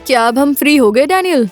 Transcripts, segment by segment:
क्या अब हम फ्री हो गए डैनियल?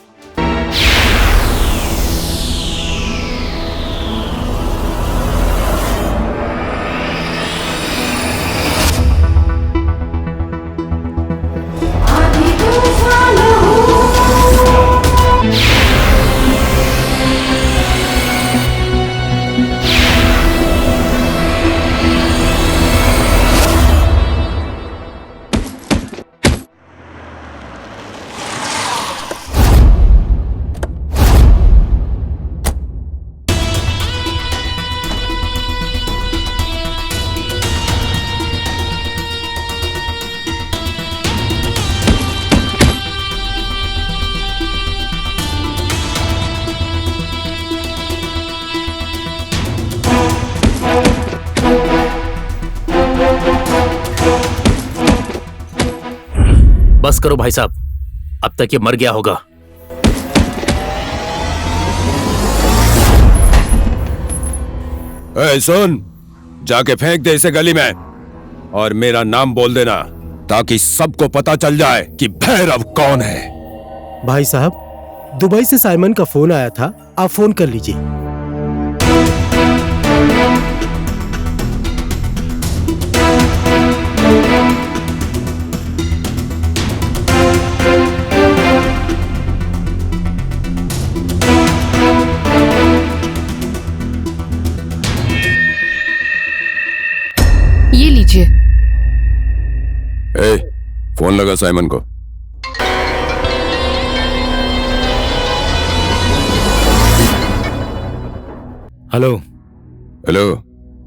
बस करो भाई साहब, अब तक ये मर गया होगा। ए, सुन, जाके फेंक दे इसे गली में और मेरा नाम बोल देना ताकि सबको पता चल जाए कि भैरव कौन है। भाई साहब, दुबई से साइमन का फोन आया था, आप फोन कर लीजिए। ये लीजिए। ए, फोन लगा साइमन को। हेलो। हेलो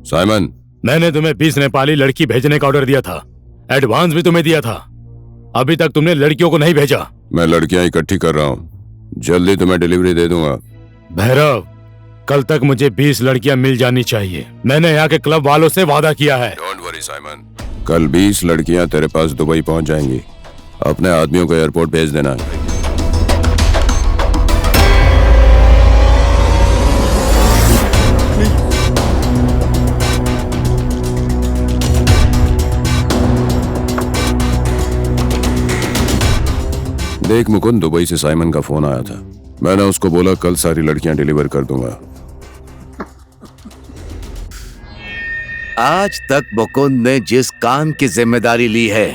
साइमन, मैंने तुम्हें 20 नेपाली लड़की भेजने का ऑर्डर दिया था, एडवांस भी तुम्हें दिया था। अभी तक तुमने लड़कियों को नहीं भेजा। मैं लड़कियां इकट्ठी कर रहा हूँ, जल्दी तुम्हें डिलीवरी दे दूंगा। भैरव, कल तक मुझे 20 लड़कियां मिल जानी चाहिए। मैंने यहाँ के क्लब वालों से वादा किया है। डोंट वरी साइमन, कल 20 लड़कियां तेरे पास दुबई पहुंच जाएंगी। अपने आदमियों को एयरपोर्ट भेज देना। देख मुकुंद, दुबई से साइमन का फोन आया था। मैंने उसको बोला कल सारी लड़कियां डिलीवर कर दूंगा। आज तक मुकुंद ने जिस काम की जिम्मेदारी ली है,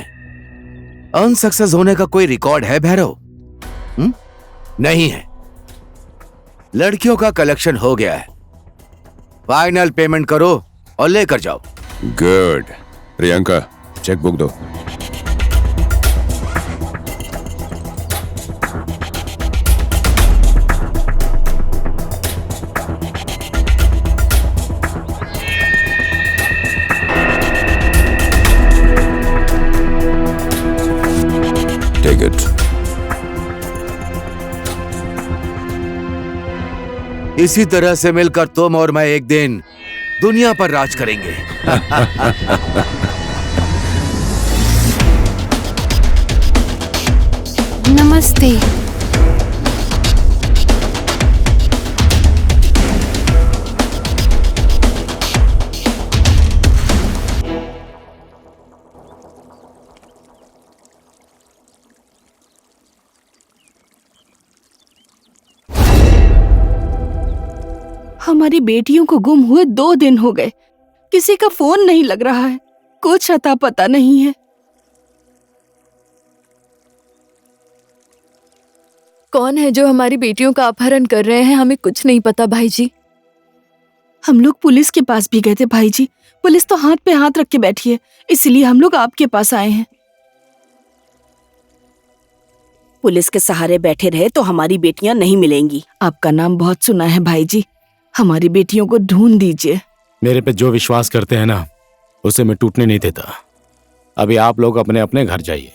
अनसक्सेस होने का कोई रिकॉर्ड है भैरव? नहीं है। लड़कियों का कलेक्शन हो गया है, फाइनल पेमेंट करो और लेकर जाओ। गुड। प्रियंका, चेक बुक दो। Take it. इसी तरह से मिलकर तुम और मैं एक दिन दुनिया पर राज करेंगे। नमस्ते। हमारी बेटियों को गुम हुए 2 दिन हो गए, किसी का फोन नहीं लग रहा है, कुछ अता पता नहीं है। कौन है जो हमारी बेटियों का अपहरण कर रहे हैं, हमें कुछ नहीं पता भाई जी। हम लोग पुलिस के पास भी गए थे भाई जी, पुलिस तो हाथ पे हाथ रख के बैठी है, इसलिए हम लोग आपके पास आए हैं। पुलिस के सहारे बैठे रहे तो हमारी बेटियां नहीं मिलेंगी। आपका नाम बहुत सुना है भाई जी, हमारी बेटियों को ढूंढ दीजिए। मेरे पे जो विश्वास करते हैं ना, उसे मैं टूटने नहीं देता। अभी आप लोग अपने अपने घर जाइए।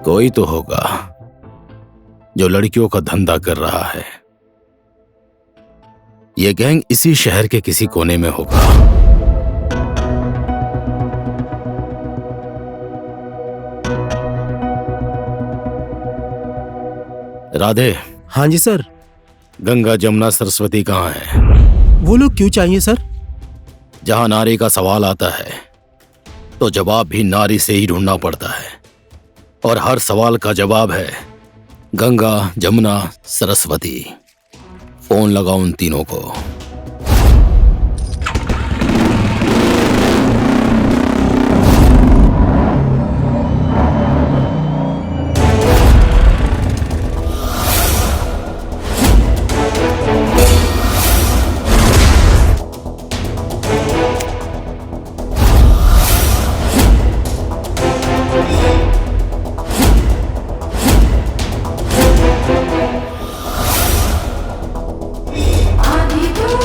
कोई तो होगा जो लड़कियों का धंधा कर रहा है। ये गैंग इसी शहर के किसी कोने में होगा। राधे, हाँ जी सर। गंगा, जमुना, सरस्वती कहाँ है? वो लोग क्यों चाहिए सर? जहां नारी का सवाल आता है तो जवाब भी नारी से ही ढूंढना पड़ता है, और हर सवाल का जवाब है गंगा, जमुना, सरस्वती। फोन लगाओ उन तीनों को। आधी तू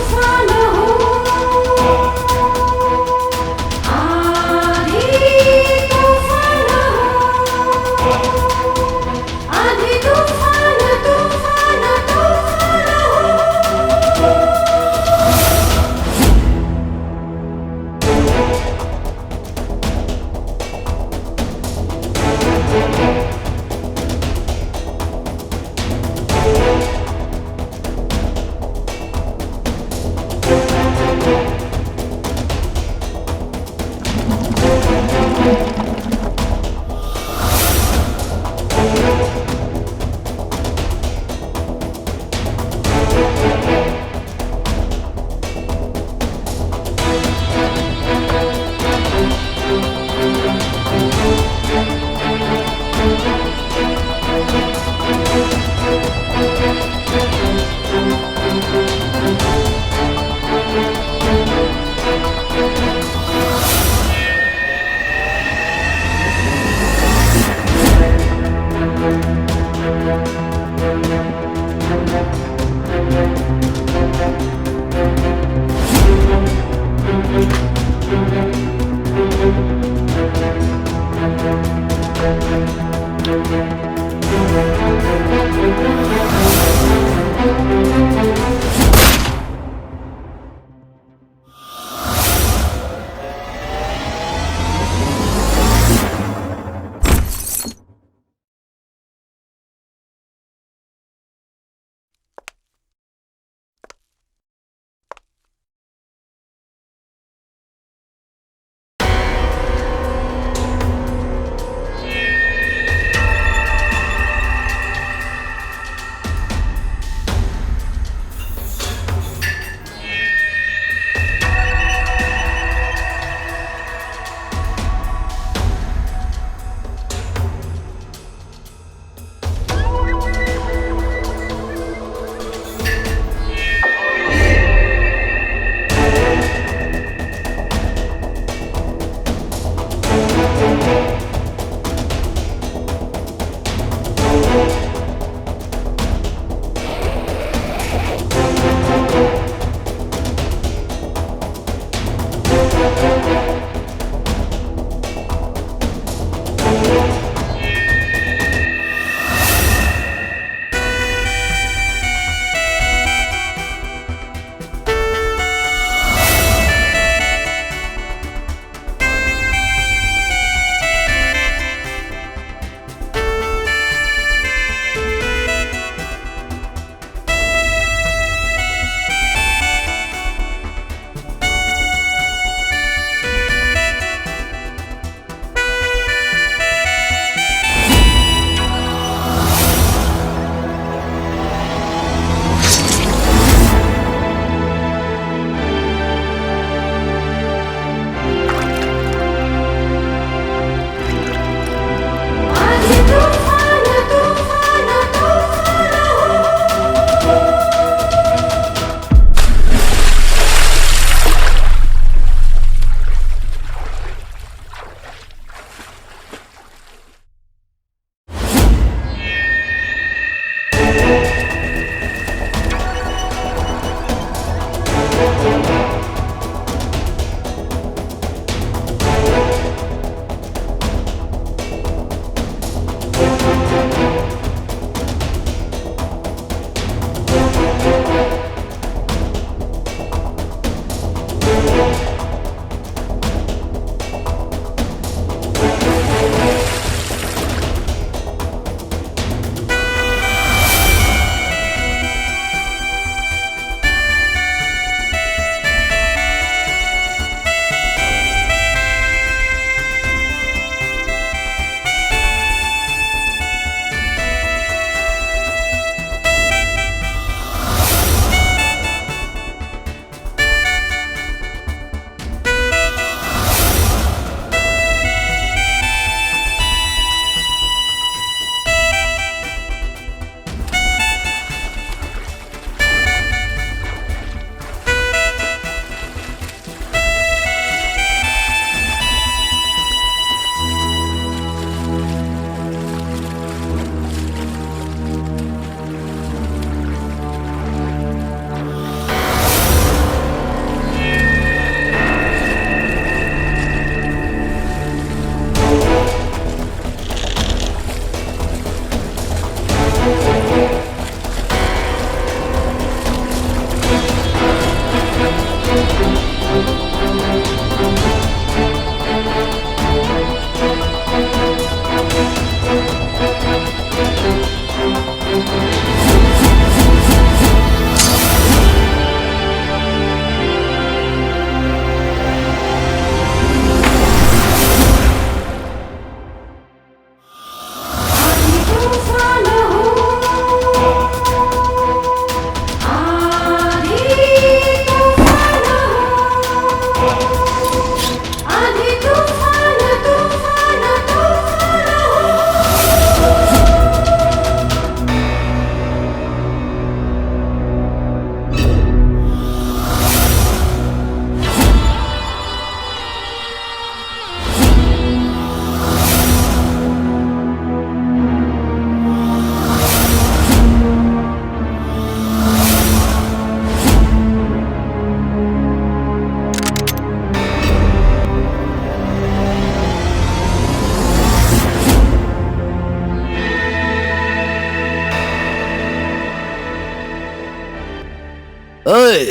ओए,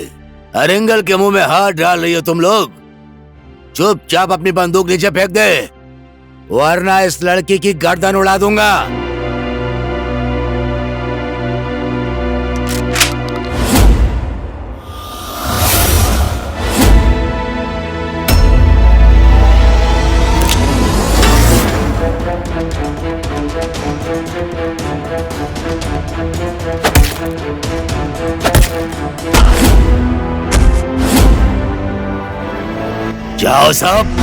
अरिंगल के मुंह में हाथ डाल रही हो तुम लोग। चुपचाप अपनी बंदूक नीचे फेंक दे, वरना इस लड़की की गर्दन उड़ा दूंगा। जाओ सब।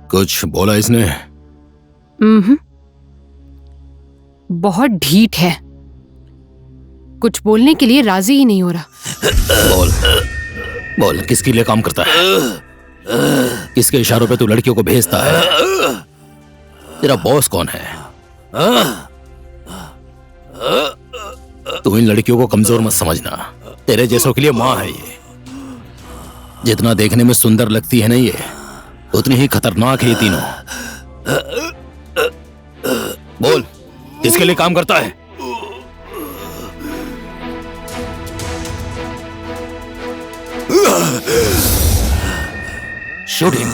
कुछ बोला इसने? बहुत ढीठ है, कुछ बोलने के लिए राजी ही नहीं हो रहा। बोल बोल, किसके लिए काम करता है? किसके इशारों पे तू लड़कियों को भेजता है? तेरा बॉस कौन है? तू इन लड़कियों को कमजोर मत समझना, तेरे जैसों के लिए माँ है ये। जितना देखने में सुंदर लगती है ना ये, उतनी ही खतरनाक है ये तीनों। बोल, किसके लिए काम करता है? Shoot him.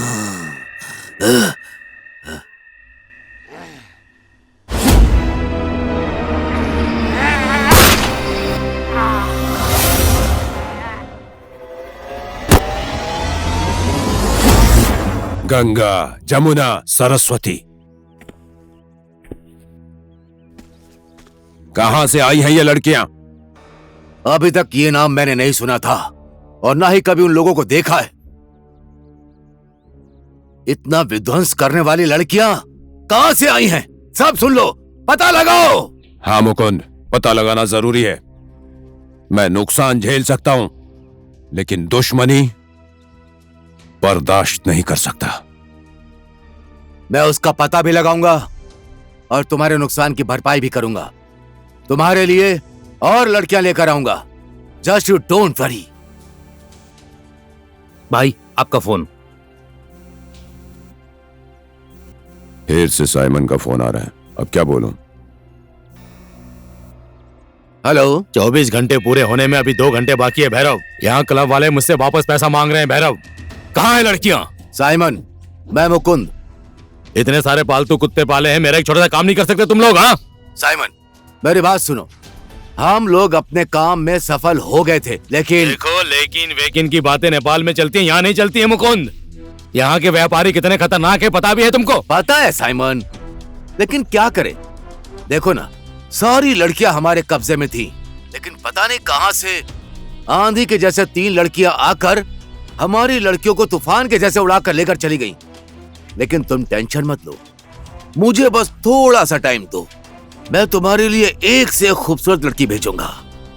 गंगा, जमुना, सरस्वती कहां से आई हैं ये लड़कियां? अभी तक ये नाम मैंने नहीं सुना था और ना ही कभी उन लोगों को देखा है। इतना विध्वंस करने वाली लड़कियां कहां से आई हैं? सब सुन लो, पता लगाओ। हाँ मुकुंद, पता लगाना जरूरी है। मैं नुकसान झेल सकता हूं, लेकिन दुश्मनी बर्दाश्त नहीं कर सकता। मैं उसका पता भी लगाऊंगा और तुम्हारे नुकसान की भरपाई भी करूंगा। तुम्हारे लिए और लड़कियां लेकर आऊंगा। Just you don't worry. भाई, आपका फोन। फिर से साइमन का फोन आ रहा है, अब क्या बोलूं? हेलो। 24 घंटे पूरे होने में अभी 2 घंटे बाकी है भैरव। यहाँ क्लब वाले मुझसे वापस पैसा मांग रहे हैं भैरव। कहाँ है लड़कियां? साइमन, मैं मुकुंद। इतने सारे पालतू कुत्ते पाले हैं, मेरा एक छोटा सा काम नहीं कर सकते तुम लोग? हाँ साइमन, मेरी बात सुनो। हम लोग अपने काम में सफल हो गए थे, लेकिन देखो, लेकिन वेकिन की बातें नेपाल में चलती हैं, यहाँ नहीं चलती है मुकुंद। यहाँ के व्यापारी कितने खतरनाक है पता भी है तुमको? पता है साइमन, लेकिन क्या करें? देखो ना, सारी लड़कियां हमारे कब्जे में थी, लेकिन पता नहीं कहां से आंधी के जैसे 3 लड़कियां आकर हमारी लड़कियों को तूफान के जैसे उड़ाकर लेकर चली गईं। लेकिन तुम टेंशन मत लो, मुझे बस थोड़ा सा टाइम दो, मैं तुम्हारे लिए एक से एक खूबसूरत लड़की भेजूंगा।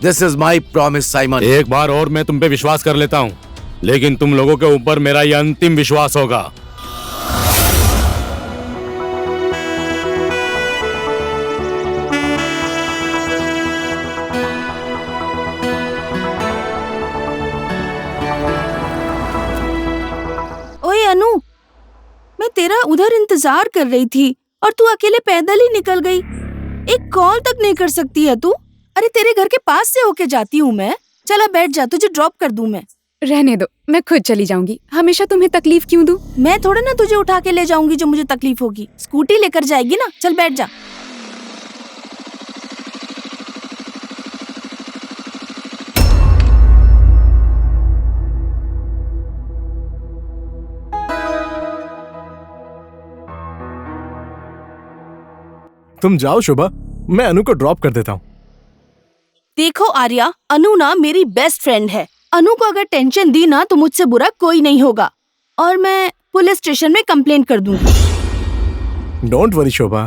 This is my promise Simon. एक बार और मैं तुम पे विश्वास कर लेता हूँ, लेकिन तुम लोगों के ऊपर मेरा यह अंतिम विश्वास होगा। ओए अनु, मैं तेरा उधर इंतजार कर रही थी और तू अकेले पैदल ही निकल गई। एक कॉल तक नहीं कर सकती है तू? अरे तेरे घर के पास से होके जाती हूँ मैं। चला बैठ जा, तुझे ड्रॉप कर दूं मैं। रहने दो, मैं खुद चली जाऊंगी। हमेशा तुम्हें तकलीफ क्यों दूं? मैं थोड़ा ना तुझे उठा के ले जाऊंगी जो मुझे तकलीफ होगी। स्कूटी लेकर जाएगी ना, चल बैठ जा। तुम जाओ शोभा, मैं अनु को ड्रॉप कर देता हूँ। देखो आर्या, अनु ना मेरी बेस्ट फ्रेंड है। अनु को अगर टेंशन दी ना तो मुझसे बुरा कोई नहीं होगा, और मैं पुलिस स्टेशन में कंप्लेंट कर दूंगी। डोंट वरी शोभा,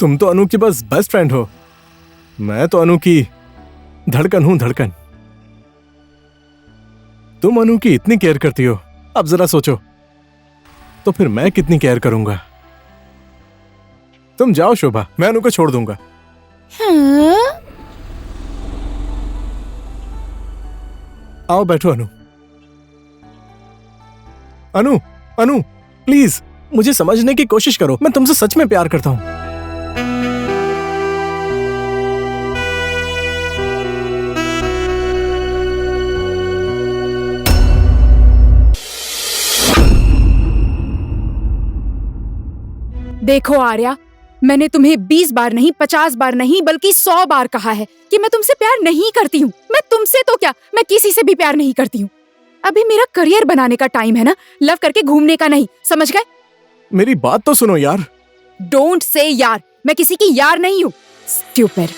तुम तो अनु की बस बेस्ट फ्रेंड हो। मैं तो अनु की धड़कन हूँ, धड़कन। तुम अनु की इतनी केयर करती हो, अब जरा सोचो तो फिर मैं कितनी केयर करूंगा। तुम जाओ शोभा, मैं अनु को छोड़ दूंगा। हाँ? आओ बैठो अनु। अनु, अनु प्लीज मुझे समझने की कोशिश करो, मैं तुमसे सच में प्यार करता हूं। देखो आर्या, मैंने तुम्हें 20 बार नहीं, 50 बार नहीं, बल्कि 100 बार कहा है कि मैं तुमसे प्यार नहीं करती हूँ। मैं तुमसे तो क्या, मैं किसी से भी प्यार नहीं करती हूँ। अभी मेरा करियर बनाने का टाइम है ना, लव करके घूमने का नहीं, समझ गए? मेरी बात तो सुनो यार। डोंट से यार, मैं किसी की यार नहीं हूँ। स्टूपिड।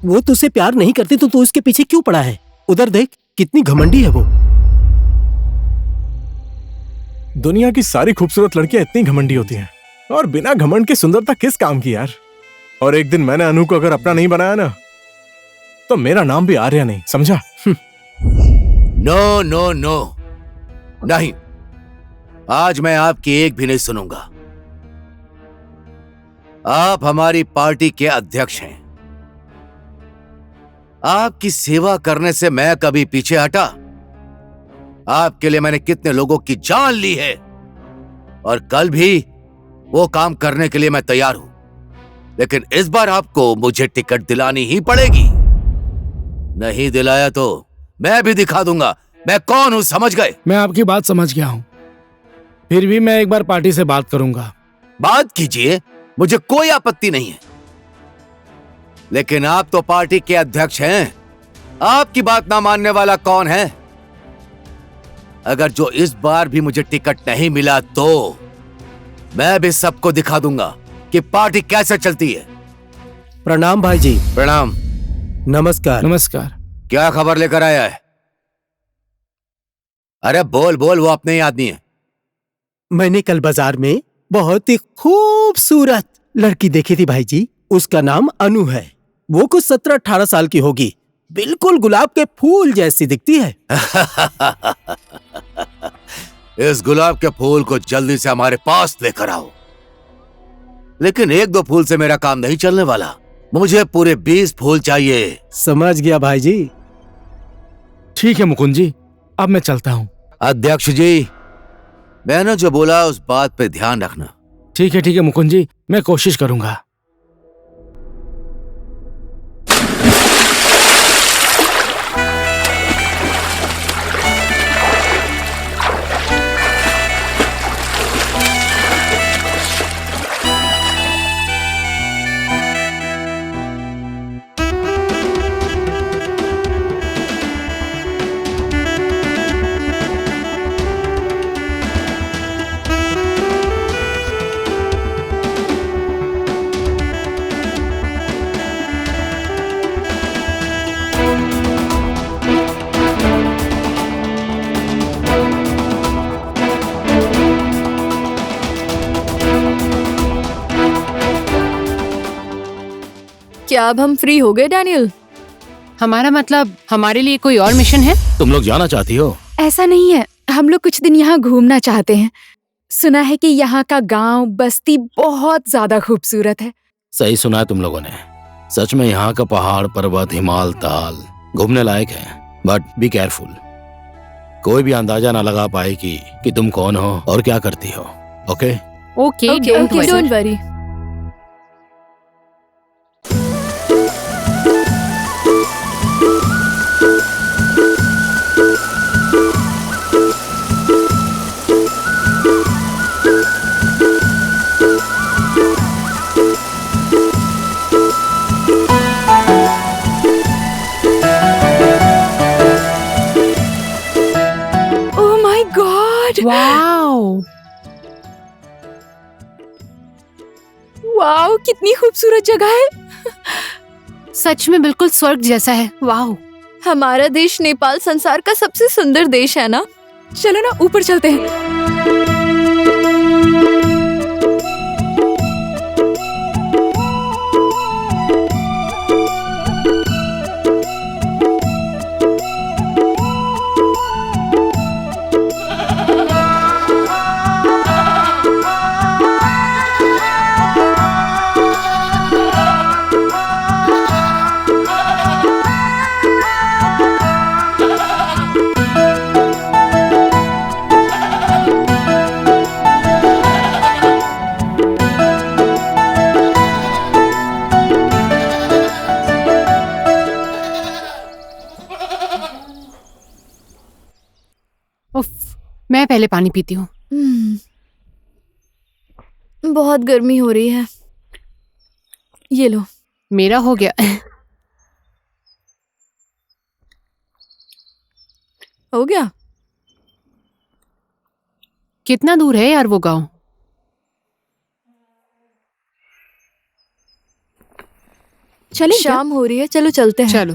वो तुझसे प्यार नहीं करती तो तू उसके पीछे क्यों पड़ा है? उधर देख, कितनी घमंडी है वो। दुनिया की सारी खूबसूरत लड़कियां इतनी घमंडी होती हैं, और बिना घमंड के सुंदरता किस काम की यार। और एक दिन मैंने अनु को अगर अपना नहीं बनाया ना, तो मेरा नाम भी आर्या नहीं, समझा? नो नो नो, नहीं, आज मैं आपकी एक भी नहीं सुनूंगा। आप हमारी पार्टी के अध्यक्ष हैं। आपकी सेवा करने से मैं कभी पीछे हटा? आपके लिए मैंने कितने लोगों की जान ली है, और कल भी वो काम करने के लिए मैं तैयार हूं। लेकिन इस बार आपको मुझे टिकट दिलानी ही पड़ेगी। नहीं दिलाया तो मैं भी दिखा दूंगा मैं कौन हूं, समझ गए? मैं आपकी बात समझ गया हूं, फिर भी मैं एक बार पार्टी से बात करूंगा। बात कीजिए, मुझे कोई आपत्ति नहीं है, लेकिन आप तो पार्टी के अध्यक्ष हैं। आपकी बात ना मानने वाला कौन है? अगर जो इस बार भी मुझे टिकट नहीं मिला तो मैं भी सबको दिखा दूंगा कि पार्टी कैसे चलती है। प्रणाम भाई जी। प्रणाम। नमस्कार। नमस्कार। क्या खबर लेकर आया है? अरे बोल बोल, वो अपने ही आदमी है। मैंने कल बाजार में बहुत ही खूबसूरत लड़की देखी थी भाई जी। उसका नाम अनु है। वो कुछ 17-18 साल की होगी, बिल्कुल गुलाब के फूल जैसी दिखती है। इस गुलाब के फूल को जल्दी से हमारे पास लेकर आओ। लेकिन 1-2 फूल से मेरा काम नहीं चलने वाला। मुझे पूरे 20 फूल चाहिए। समझ गया भाई जी। ठीक है मुकुंद जी, अब मैं चलता हूँ। अध्यक्ष जी, मैंने जो बोला उस बात पे ध्यान रखना। ठीक है मुकुंद जी, मैं कोशिश करूंगा। क्या अब हम फ्री हो गए डैनियल? हमारा मतलब हमारे लिए कोई और मिशन है? तुम लोग जाना चाहती हो? ऐसा नहीं है, हम लोग कुछ दिन यहाँ घूमना चाहते हैं। सुना है कि यहाँ का गांव बस्ती बहुत ज्यादा खूबसूरत है। सही सुना है तुम लोगों ने। सच में यहाँ का पहाड़, पर्वत, हिमाल, ताल घूमने लायक है। बट बी केयरफुल, कोई भी अंदाजा ना लगा पाए कि तुम कौन हो और क्या करती हो। Okay? Okay, don't worry. Wow, wow, कितनी खूबसूरत जगह है। सच में बिल्कुल स्वर्ग जैसा है। वाओ। हमारा देश नेपाल संसार का सबसे सुंदर देश है ना। चलो ना ऊपर चलते हैं। उफ, मैं पहले पानी पीती हूँ। बहुत गर्मी हो रही है। ये लो। मेरा हो गया। हो गया? कितना दूर है यार वो गांव? चले शाम हो रही है, चलो चलते हैं। चलो।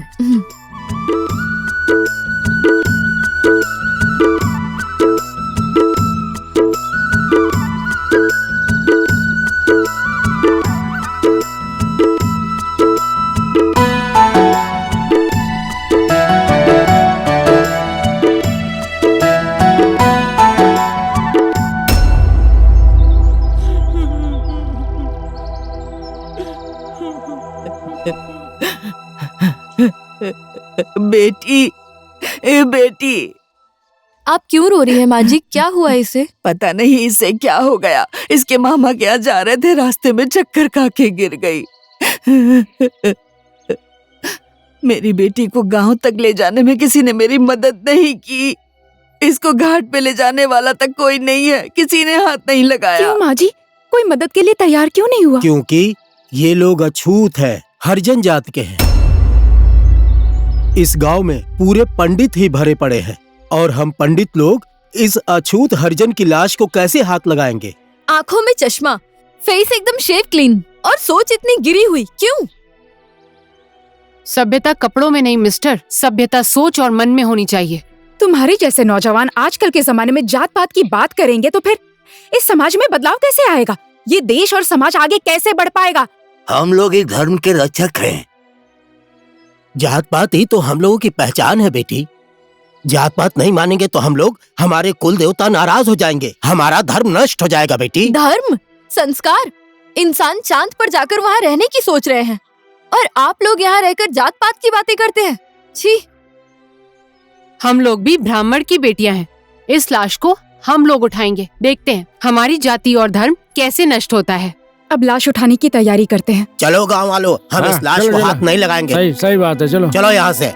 बेटी, बेटी। आप क्यों रो रही है माँ जी? क्या हुआ इसे? पता नहीं इसे क्या हो गया। इसके मामा क्या जा रहे थे, रास्ते में चक्कर खा के गिर गई। मेरी बेटी को गांव तक ले जाने में किसी ने मेरी मदद नहीं की। इसको घाट पे ले जाने वाला तक कोई नहीं है, किसी ने हाथ नहीं लगाया। क्यों माँ जी, कोई मदद के लिए तैयार क्यों नहीं हुआ? क्योंकि ये लोग अछूत है, हरिजन जात के हैं। इस गांव में पूरे पंडित ही भरे पड़े हैं और हम पंडित लोग इस अछूत हरिजन की लाश को कैसे हाथ लगाएंगे? आंखों में चश्मा, फेस एकदम शेव क्लीन और सोच इतनी गिरी हुई, क्यों? सभ्यता कपड़ों में नहीं मिस्टर, सभ्यता सोच और मन में होनी चाहिए। तुम्हारे जैसे नौजवान आजकल के जमाने में जात पात की बात करेंगे तो फिर इस समाज में बदलाव कैसे आएगा? ये देश और समाज आगे कैसे बढ़ पाएगा? हम लोग एक धर्म के रक्षक हैं। जात पात ही तो हम लोगों की पहचान है बेटी। जात पात नहीं मानेंगे तो हम लोग, हमारे कुल देवता नाराज हो जाएंगे, हमारा धर्म नष्ट हो जाएगा बेटी। धर्म, संस्कार, इंसान चांद पर जाकर वहाँ रहने की सोच रहे हैं और आप लोग यहाँ रहकर जात पात की बातें करते हैं। छी। हम लोग भी ब्राह्मण की बेटियां हैं। इस लाश को हम लोग उठाएंगे। देखते हैं हमारी जाति और धर्म कैसे नष्ट होता है। अब लाश उठाने की तैयारी करते हैं। चलो गांव वालों, हम इस लाश को हाथ नहीं लगाएंगे। सही सही बात है, चलो चलो यहाँ से।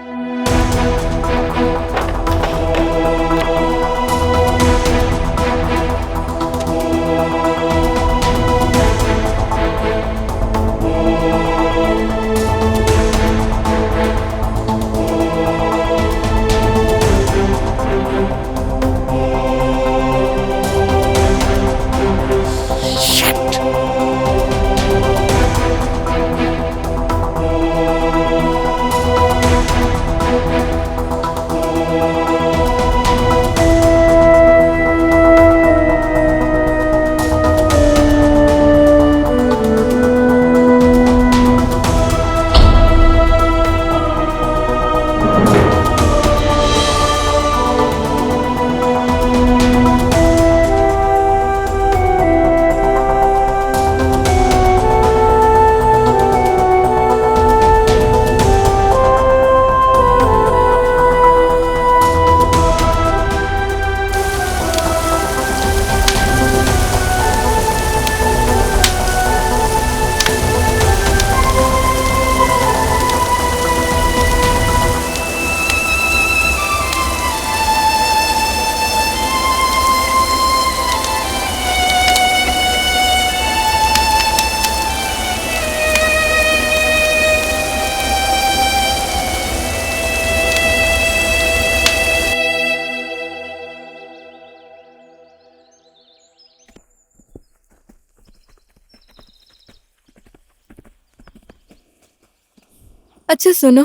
अच्छा सुनो,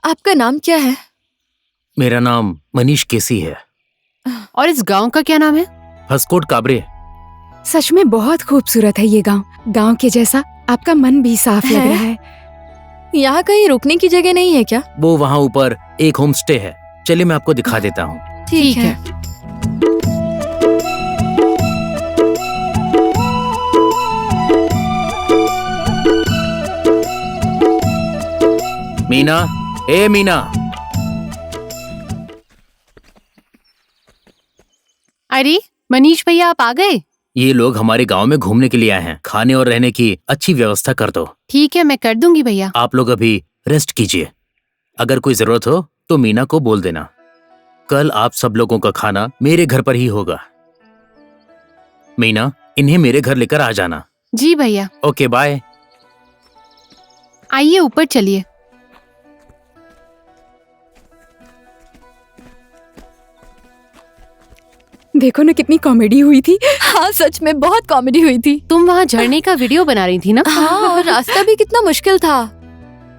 आपका नाम क्या है? मेरा नाम मनीष केसी है। और इस गांव का क्या नाम है? हसकोट काबरे। सच में बहुत खूबसूरत है ये गांव। गांव के जैसा आपका मन भी साफ लग रहा है। यहाँ कहीं रुकने की जगह नहीं है क्या? वो वहाँ ऊपर एक होम स्टे है, चलिए मैं आपको दिखा देता हूँ। ठीक है। मीना, ए मीना। अरे मनीष भैया, आप आ गए? ये लोग हमारे गांव में घूमने के लिए आए हैं। खाने और रहने की अच्छी व्यवस्था कर दो। ठीक है, मैं कर दूंगी भैया। आप लोग अभी रेस्ट कीजिए। अगर कोई जरूरत हो तो मीना को बोल देना। कल आप सब लोगों का खाना मेरे घर पर ही होगा। मीना, इन्हें मेरे घर लेकर आ जाना। जी भैया। Okay bye. आइए ऊपर चलिए। देखो ना कितनी कॉमेडी हुई थी। हाँ सच में बहुत कॉमेडी हुई थी। तुम वहाँ झरने का वीडियो बना रही थी ना? हाँ, और रास्ता भी कितना मुश्किल था।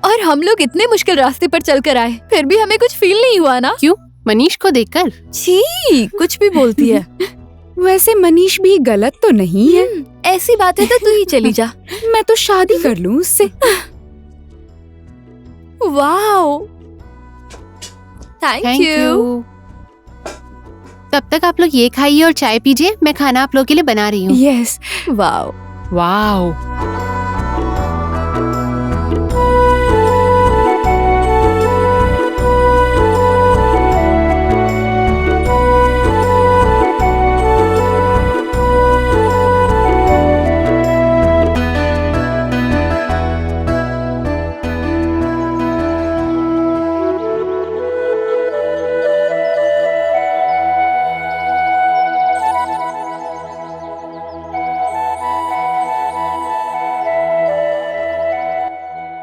और हम लोग इतने मुश्किल रास्ते पर चलकर आए, फिर भी हमें कुछ फील नहीं हुआ ना? क्यों? मनीष को देखकर? छी, कुछ भी बोलती है। वैसे मनीष भी गलत तो नहीं है। ऐसी बात है तो तू ही चली जा। मैं तो शादी कर लूं उससे। Wow, thank you. तब तक आप लोग ये खाइए और चाय पीजिए। मैं खाना आप लोग के लिए बना रही हूँ। यस। Wow wow.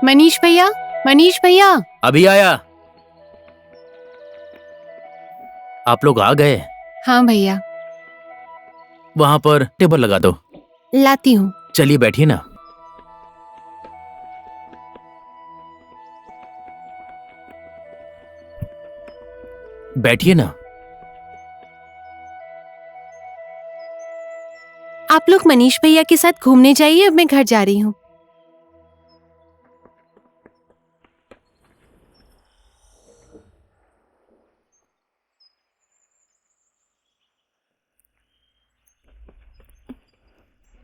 मनीष भैया, मनीष भैया। अभी आया। आप लोग आ गए? हाँ भैया। वहाँ पर टेबल लगा दो। लाती हूँ। चलिए बैठिए ना। बैठिए ना। आप लोग मनीष भैया के साथ घूमने जाइए, अब मैं घर जा रही हूँ।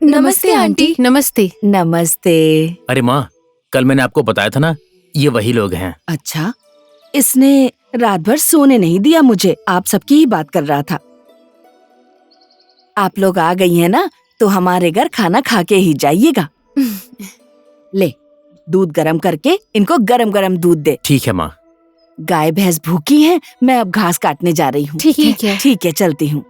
नमस्ते आंटी। नमस्ते। नमस्ते। अरे माँ, कल मैंने आपको बताया था ना, ये वही लोग हैं। अच्छा, इसने रात भर सोने नहीं दिया मुझे, आप सबकी ही बात कर रहा था। आप लोग आ गई हैं ना, तो हमारे घर खाना खा के ही जाइएगा। ले, दूध गरम करके इनको गरम गरम दूध दे। ठीक है माँ। गाय भैंस भूखी हैं, मैं अब घास काटने जा रही हूँ। ठीक है। ठीक है, चलती हूँ।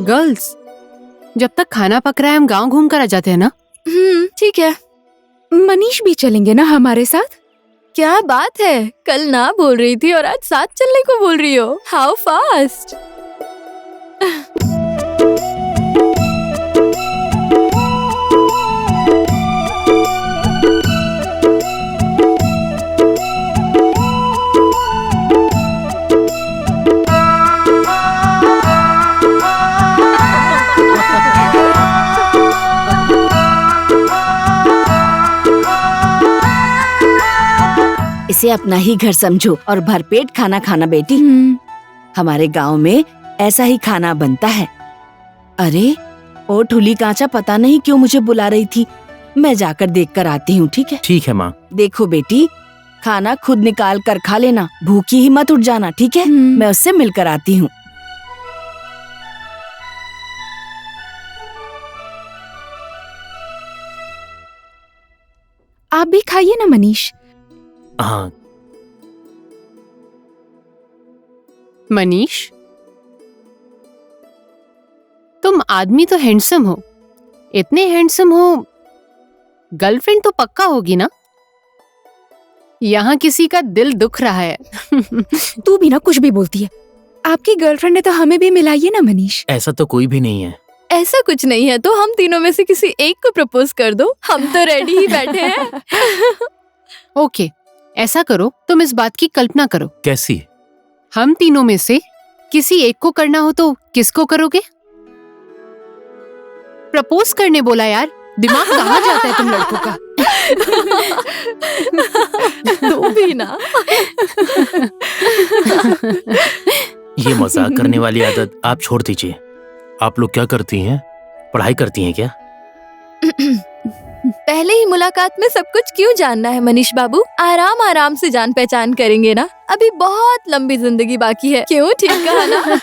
गर्ल्स, जब तक खाना पक रहा है हम गांव घूम कर आ जाते हैं ना। ठीक है। मनीष भी चलेंगे ना हमारे साथ? क्या बात है, कल ना बोल रही थी और आज साथ चलने को बोल रही हो। How fast. इसे अपना ही घर समझो और भरपेट खाना खाना बेटी। हमारे गांव में ऐसा ही खाना बनता है। अरे, ओ ठुली कांचा पता नहीं क्यों मुझे बुला रही थी। मैं जाकर देख कर आती हूँ, ठीक है? ठीक है माँ। देखो बेटी, खाना खुद निकाल कर खा लेना, भूखी ही मत उठ जाना, ठीक है? मैं उससे मिलकर आती हूँ। आप भी खाइए ना मनीष। हाँ। मनीष, तुम आदमी तो हैंडसम हो, इतने हैंडसम हो, गर्लफ्रेंड तो पक्का होगी ना? यहाँ किसी का दिल दुख रहा है। तू भी ना कुछ भी बोलती है। आपकी गर्लफ्रेंड ने तो हमें भी मिलाई ना मनीष। ऐसा तो कोई भी नहीं है। ऐसा कुछ नहीं है तो हम तीनों में से किसी एक को प्रपोज कर दो, हम तो रेडी ही बैठे हैं। ओके, ऐसा करो, तुम इस बात की कल्पना करो। कैसी? हम तीनों में से किसी एक को करना हो तो किसको करोगे? प्रपोज करने बोला यार, दिमाग कहाँ जाता है तुम लड़कों का? तू भी ना। ये मजाक करने वाली आदत आप छोड़ दीजिए। आप लोग क्या करती हैं? पढ़ाई करती हैं क्या? पहले ही मुलाकात में सब कुछ क्यों जानना है मनीष बाबू? आराम आराम से जान पहचान करेंगे ना, अभी बहुत लंबी जिंदगी बाकी है। क्यों, ठीक कहा ना?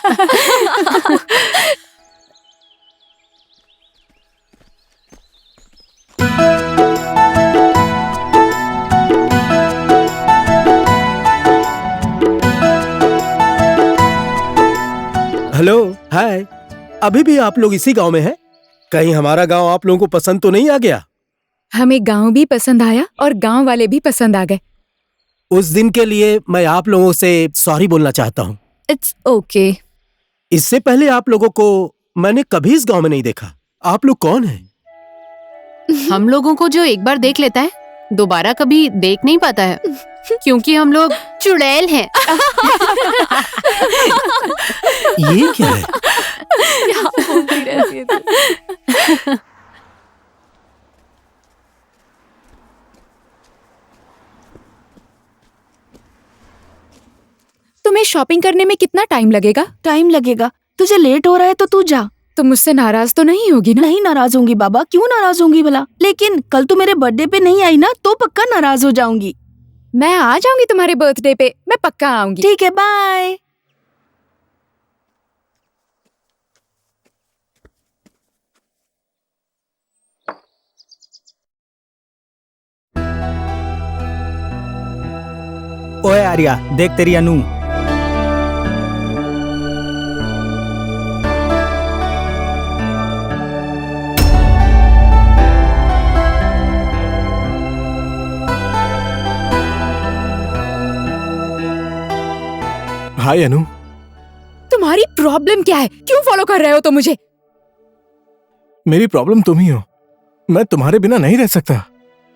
हेलो, हाय। अभी भी आप लोग इसी गांव में हैं? कहीं हमारा गांव आप लोगों को पसंद तो नहीं आ गया? हमें गांव भी पसंद आया और गांव वाले भी पसंद आ गए। उस दिन के लिए मैं आप लोगों से सॉरी बोलना चाहता हूँ। It's okay. इससे पहले आप लोगों को मैंने कभी इस गांव में नहीं देखा। आप लोग कौन हैं? हम लोगों को जो एक बार देख लेता है दोबारा कभी देख नहीं पाता है, क्योंकि हम लोग चुड़ैल हैं। ये क्या है? बोलती रहती है तू। तुम्हें शॉपिंग करने में कितना टाइम लगेगा? टाइम लगेगा? तुझे लेट हो रहा है तो तू जा। तुम मुझसे नाराज तो नहीं होगी ना? नहीं नाराज होंगी बाबा, क्यों नाराज होंगी भला? लेकिन कल तू मेरे बर्थडे पे नहीं आई ना तो पक्का नाराज हो जाऊंगी। मैं आ जाऊंगी तुम्हारे बर्थडे पे, मैं पक्का आऊंगी। ठीक है, बाय। ओए आर्या, देख तेरी अनु। हाय अनु। तुम्हारी प्रॉब्लम क्या है? क्यों फॉलो कर रहे हो तुम मुझे? मेरी प्रॉब्लम तुम ही हो, मैं तुम्हारे बिना नहीं रह सकता।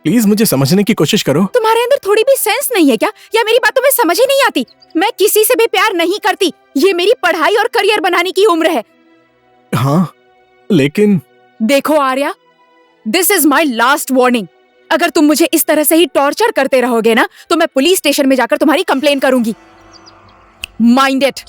प्लीज मुझे समझने की कोशिश करो। तुम्हारे अंदर थोड़ी भी सेंस नहीं है क्या? या मेरी बातों में समझ ही नहीं आती? मैं किसी से भी प्यार नहीं करती। ये मेरी पढ़ाई और करियर बनाने की उम्र है। हाँ, लेकिन देखो Arya, this is my last warning. अगर तुम मुझे इस तरह से ही टॉर्चर करते रहोगे ना, तो मैं पुलिस स्टेशन में जाकर तुम्हारी कंप्लेन करूंगी। Mind it.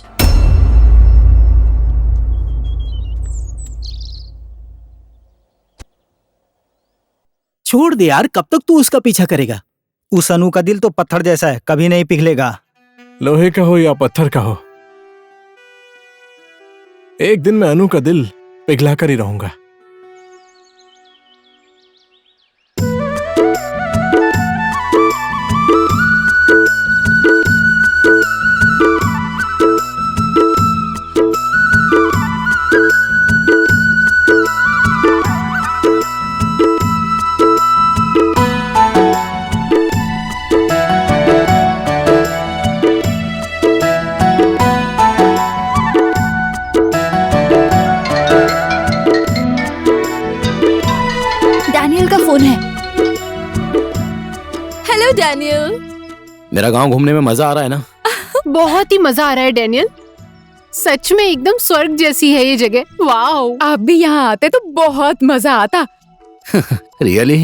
छोड़ दे यार, कब तक तू उसका पीछा करेगा? उस अनु का दिल तो पत्थर जैसा है, कभी नहीं पिघलेगा। लोहे का हो या पत्थर का हो, एक दिन मैं अनु का दिल पिघला कर ही रहूंगा। डैनियल का फोन है। Hello Daniel. मेरा गांव घूमने में मजा आ रहा है ना? बहुत ही मजा आ रहा है डैनियल। सच में एकदम स्वर्ग जैसी है ये जगह। वाओ, आप भी यहाँ आते तो बहुत मजा आता। रियली?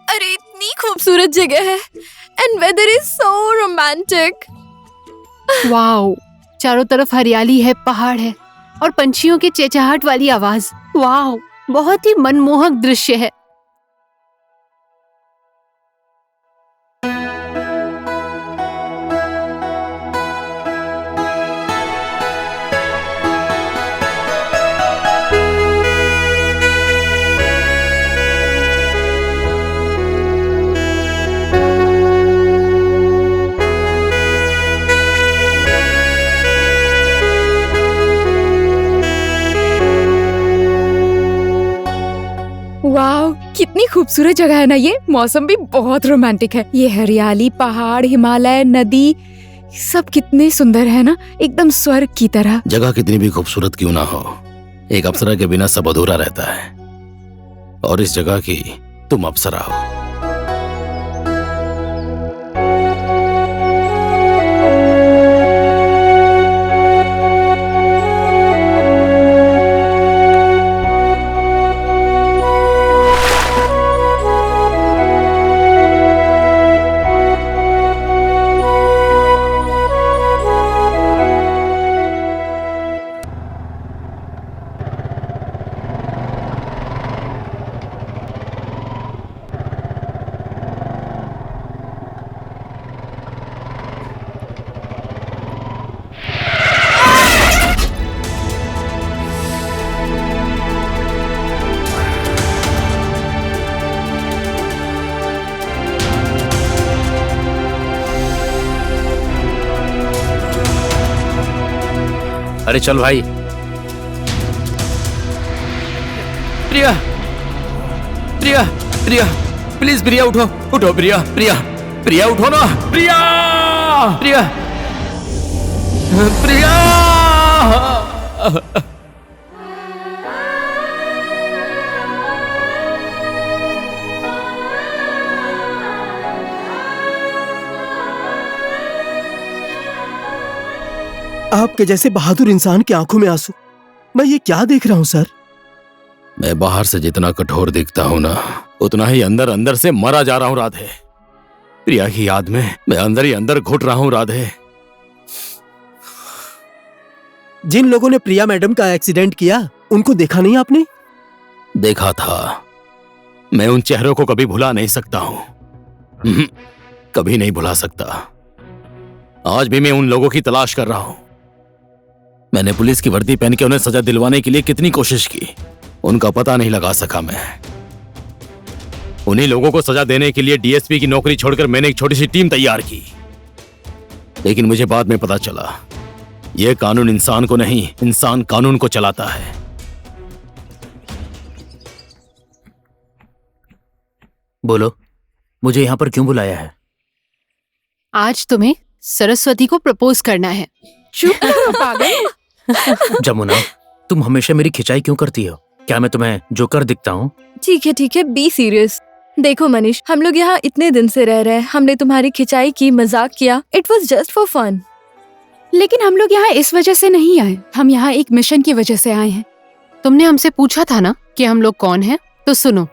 अरे इतनी खूबसूरत जगह है and weather is so romantic. Wow, चारों तरफ हरियाली है, पहाड़ है और पंछियों की चहचहाहट वाली आवाज। वाओ, बहुत ही मनमोहक दृश्य है। वाओ, कितनी खूबसूरत जगह है ना ये। मौसम भी बहुत रोमांटिक है। ये हरियाली, पहाड़, हिमालय, नदी, सब कितने सुंदर है ना, एकदम स्वर्ग की तरह। जगह कितनी भी खूबसूरत क्यों ना हो, एक अप्सरा के बिना सब अधूरा रहता है। और इस जगह की तुम अप्सरा हो। अरे चल भाई। प्रिया, प्रिया, प्रिया, प्लीज प्रिया उठो, उठो प्रिया, प्रिया, प्रिया उठो ना, प्रिया, प्रिया, प्रिया। आपके जैसे बहादुर इंसान की आंखों में आंसू, मैं ये क्या देख रहा हूँ सर? मैं बाहर से जितना कठोर दिखता हूं ना, उतना ही अंदर अंदर से मरा जा रहा हूं राधे। प्रिया की याद में मैं अंदर ही अंदर घुट रहा हूं राधे। जिन लोगों ने प्रिया मैडम का एक्सीडेंट किया, उनको देखा नहीं आपने? देखा था। मैं उन चेहरों को कभी भुला नहीं सकता हूं। कभी नहीं भुला सकता। आज भी मैं उन लोगों की तलाश कर रहा हूं। मैंने पुलिस की वर्दी पहन के उन्हें सजा दिलवाने के लिए कितनी कोशिश की, उनका पता नहीं लगा सका मैं। उन्हीं लोगों को सजा देने के लिए डीएसपी की नौकरी छोड़कर मैंने एक छोटी सी टीम तैयार की। लेकिन मुझे बाद में पता चला, यह कानून इंसान को नहीं, इंसान कानून को चलाता है। बोलो, मुझे यहाँ पर क्यों बुलाया है? आज तुम्हें सरस्वती को प्रपोज करना है। चुप करो पागल। जमुना, तुम हमेशा मेरी खिंचाई क्यों करती हो? क्या मैं तुम्हें जोकर दिखता हूँ? ठीक है, बी सीरियस। देखो मनीष, हम लोग यहाँ इतने दिन से रह रहे हैं, हमने तुम्हारी खिंचाई की, मजाक किया। It was just for fun. लेकिन हम लोग यहाँ इस वजह से नहीं आए, हम यहाँ एक मिशन की वजह से आए हैं। तुमने हमसे पूछा था ना कि हम लोग कौन हैं, तो सुनो।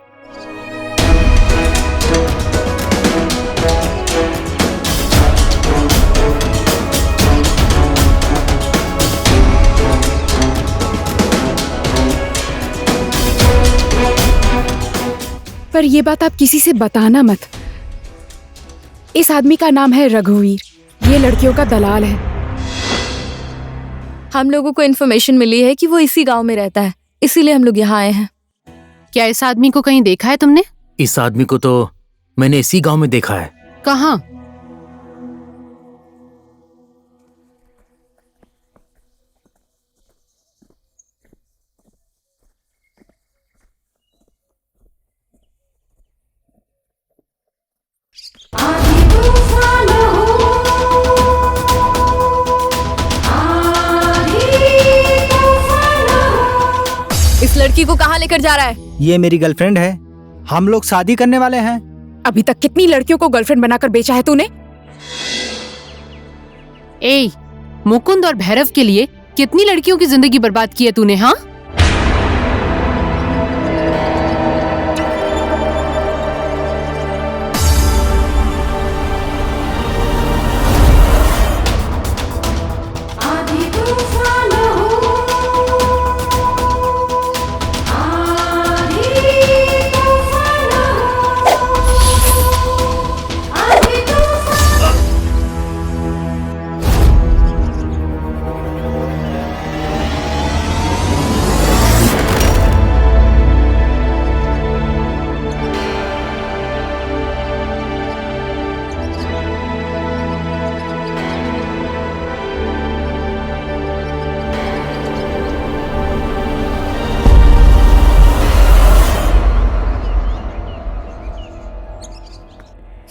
पर ये बात आप किसी से बताना मत। इस आदमी का नाम है रघुवीर, ये लड़कियों का दलाल है। हम लोगों को इन्फॉर्मेशन मिली है कि वो इसी गांव में रहता है, इसीलिए हम लोग यहाँ आए हैं। क्या इस आदमी को कहीं देखा है तुमने? इस आदमी को तो मैंने इसी गांव में देखा है। कहाँ? इस लड़की को कहाँ लेकर जा रहा है? ये मेरी गर्लफ्रेंड है, हम लोग शादी करने वाले हैं। अभी तक कितनी लड़कियों को गर्लफ्रेंड बनाकर बेचा है तूने? ए, मुकुंद और भैरव के लिए कितनी लड़कियों की जिंदगी बर्बाद की है तूने? हाँ,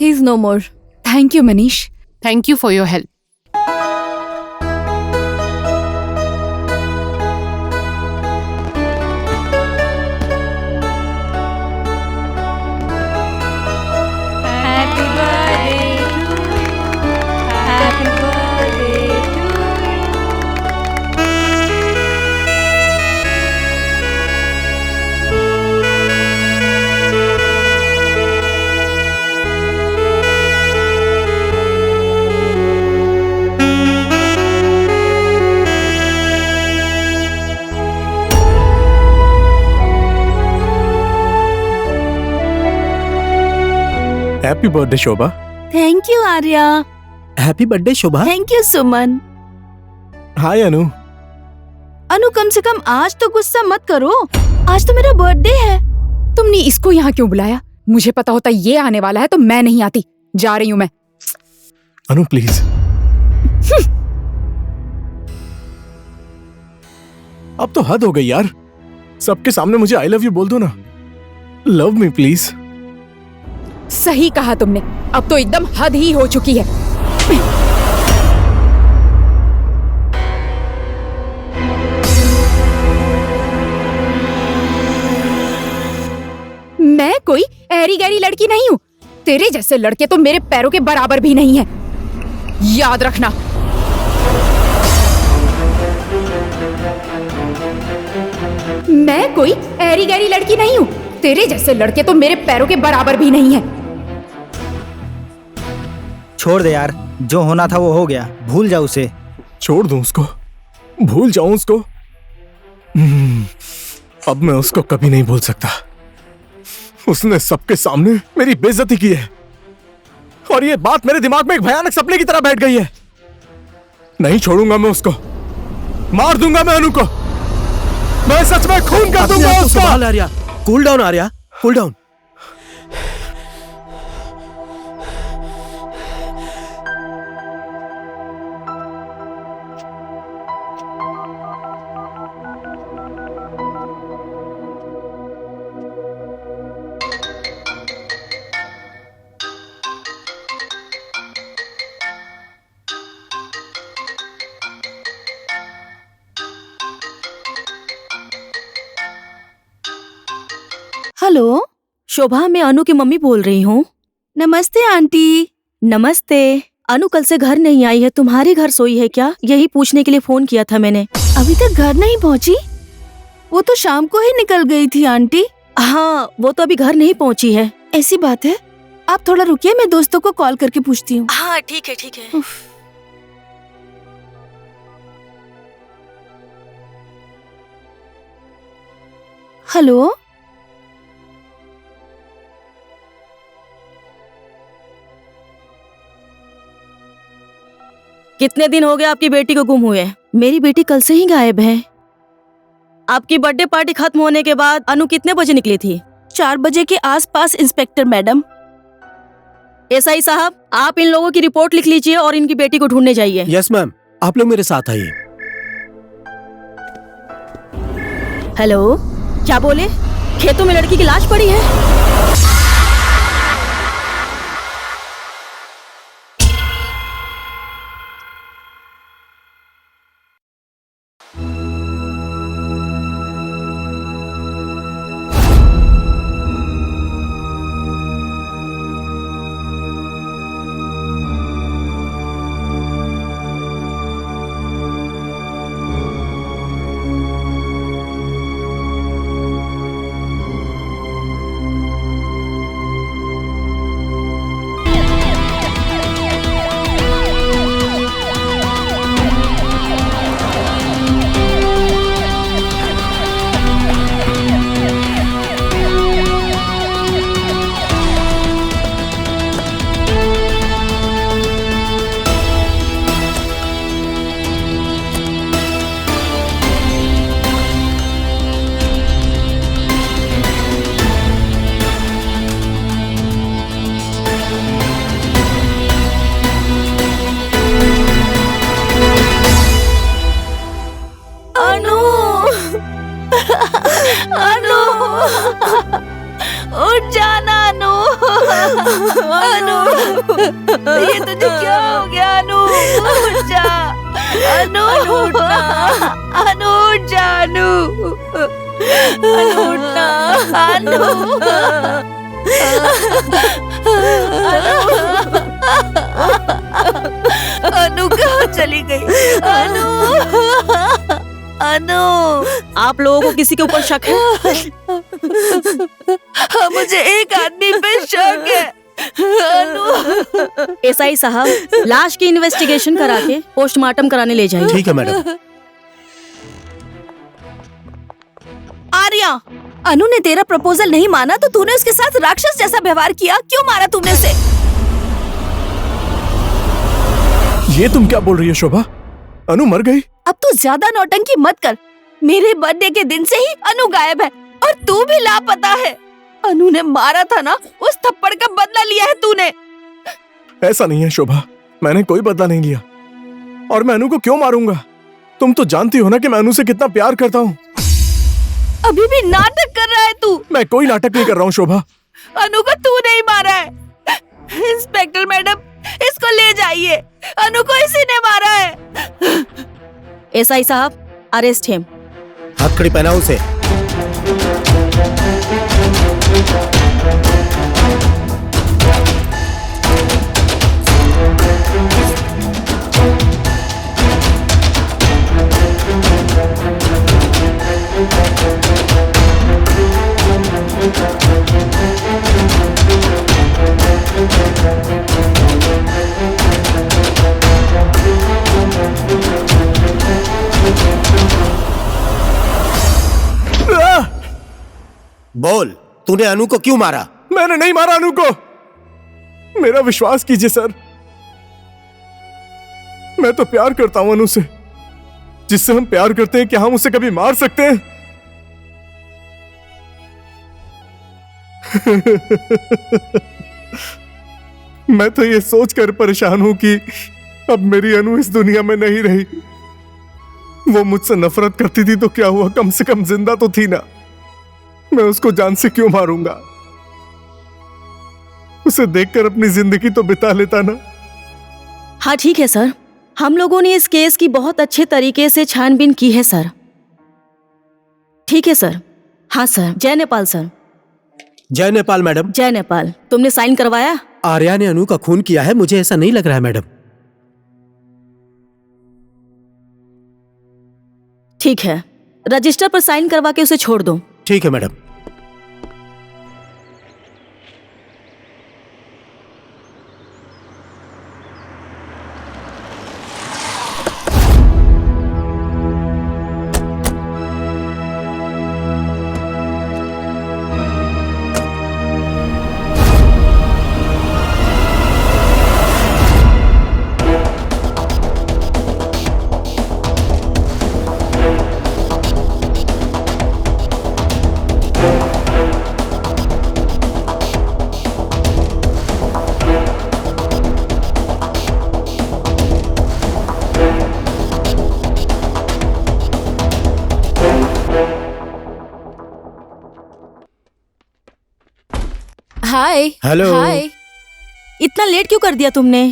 He is no more. Thank you Manish. Thank you for your help. Happy birthday Shobha. Thank you Arya. Happy birthday Shobha. Thank you Suman. Hi Anu. Anu कम से कम आज तो गुस्सा मत करो, आज तो मेरा बर्थडे है। तुमने इसको यहाँ क्यों बुलाया? मुझे पता होता ये आने वाला है तो मैं नहीं आती। जा रही हूँ मैं। अनु प्लीज। अब तो हद हो गई यार, सबके सामने मुझे आई लव यू बोल दो ना। Love me please. सही कहा तुमने, अब तो एकदम हद ही हो चुकी है। मैं कोई ऐरी गैरी लड़की नहीं हूँ। तेरे जैसे लड़के तो मेरे पैरों के बराबर भी नहीं है, याद रखना। मैं कोई ऐरी गैरी लड़की नहीं हूँ। तेरे जैसे लड़के तो मेरे पैरों के बराबर भी नहीं है। छोड़ दे यार, जो होना था वो हो गया, भूल जा उसे। छोड़ दूं उसको? भूल जाऊं उसको? अब मैं उसको कभी नहीं भूल सकता। उसने सबके सामने मेरी बेइज्जती की है और ये बात मेरे दिमाग में एक भयानक सपने की तरह बैठ गई है। नहीं छोड़ूंगा मैं उसको, मार दूंगा मैं अनु को। मैं सच में खून कर दूंगा उसको। Arya, cool down Arya, cool down. Hello Shobha, मैं अनु की मम्मी बोल रही हूँ। नमस्ते आंटी। नमस्ते। अनु कल से घर नहीं आई है, तुम्हारे घर सोई है क्या? यही पूछने के लिए फोन किया था मैंने। अभी तक घर नहीं पहुँची? वो तो शाम को ही निकल गई थी आंटी। हाँ, वो तो अभी घर नहीं पहुंची है। ऐसी बात है, आप थोड़ा रुकिए, मैं दोस्तों को कॉल करके पूछती हूँ। हाँ ठीक है ठीक है। हेलो, कितने दिन हो गए आपकी बेटी को गुम हुए? मेरी बेटी कल से ही गायब है। आपकी बर्थडे पार्टी खत्म होने के बाद अनु कितने बजे निकली थी? 4 बजे के आसपास इंस्पेक्टर मैडम। एसआई साहब, आप इन लोगों की रिपोर्ट लिख लीजिए और इनकी बेटी को ढूंढने जाइए। यस मैम, आप लोग मेरे साथ आइए। हेलो, क्या बोले? खेतों में लड़की की लाश पड़ी है? उठ जाना अनु। अनु, ये तुझे क्या हो गया अनु? उठ जा अनु, उठना अनु, उठ जा अनु, उठना अनु, अनु कहाँ चली गई? अनु, अनु, आप लोगों को किसी के ऊपर शक है? मुझे एक आदमी पे शक है। अनु। एसआई साहब, लाश की इन्वेस्टिगेशन करा के पोस्टमार्टम कराने ले जाइए। ठीक है मैडम। आर्या, अनु ने तेरा प्रपोजल नहीं माना तो तूने उसके साथ राक्षस जैसा व्यवहार किया। क्यों मारा तुमने उसे? ये तुम क्या बोल रही हो शोभा? अनु मर गई? अब तू ज्यादा नौटंकी मत कर। मेरे बर्थडे के दिन से ही अनु गायब है और तू भी लापता है। अनु ने मारा था ना, उस थप्पड़ का बदला लिया है तूने। ऐसा नहीं है शोभा, मैंने कोई बदला नहीं लिया। और मैं अनु को क्यों मारूंगा? तुम तो जानती हो ना कि मैं अनु से कितना प्यार करता हूँ। अभी भी नाटक कर रहा है तू। मैं कोई नाटक नहीं कर रहा हूँ शोभा। अनु को तू नहीं मारा है। इंस्पेक्टर मैडम, इसको ले जाइए। अनु को इसी ने मारा है। एसआई साहब, अरेस्ट हिम। हथकड़ी पहनाओ उसे। बोल, तूने अनु को क्यों मारा? मैंने नहीं मारा अनु को। मेरा विश्वास कीजिए सर, मैं तो प्यार करता हूं अनु से। जिससे हम प्यार करते हैं, क्या हम उसे कभी मार सकते हैं? मैं तो ये सोचकर परेशान हूं कि अब मेरी अनु इस दुनिया में नहीं रही। वो मुझसे नफरत करती थी तो क्या हुआ, कम से कम जिंदा तो थी ना। मैं उसको जान से क्यों मारूंगा? उसे देखकर अपनी जिंदगी तो बिता लेता ना। हाँ ठीक है सर, हम लोगों ने इस केस की बहुत अच्छे तरीके से छानबीन की है सर। ठीक है सर। हाँ सर। जय नेपाल सर। जय नेपाल मैडम। जय नेपाल। तुमने साइन करवाया? आर्या ने अनु का खून किया है, मुझे ऐसा नहीं लग रहा है मैडम। ठीक है, रजिस्टर पर साइन करवा के उसे छोड़ दो। ठीक है मैडम। हाय। हेलो। हाय। इतना लेट क्यों कर दिया तुमने?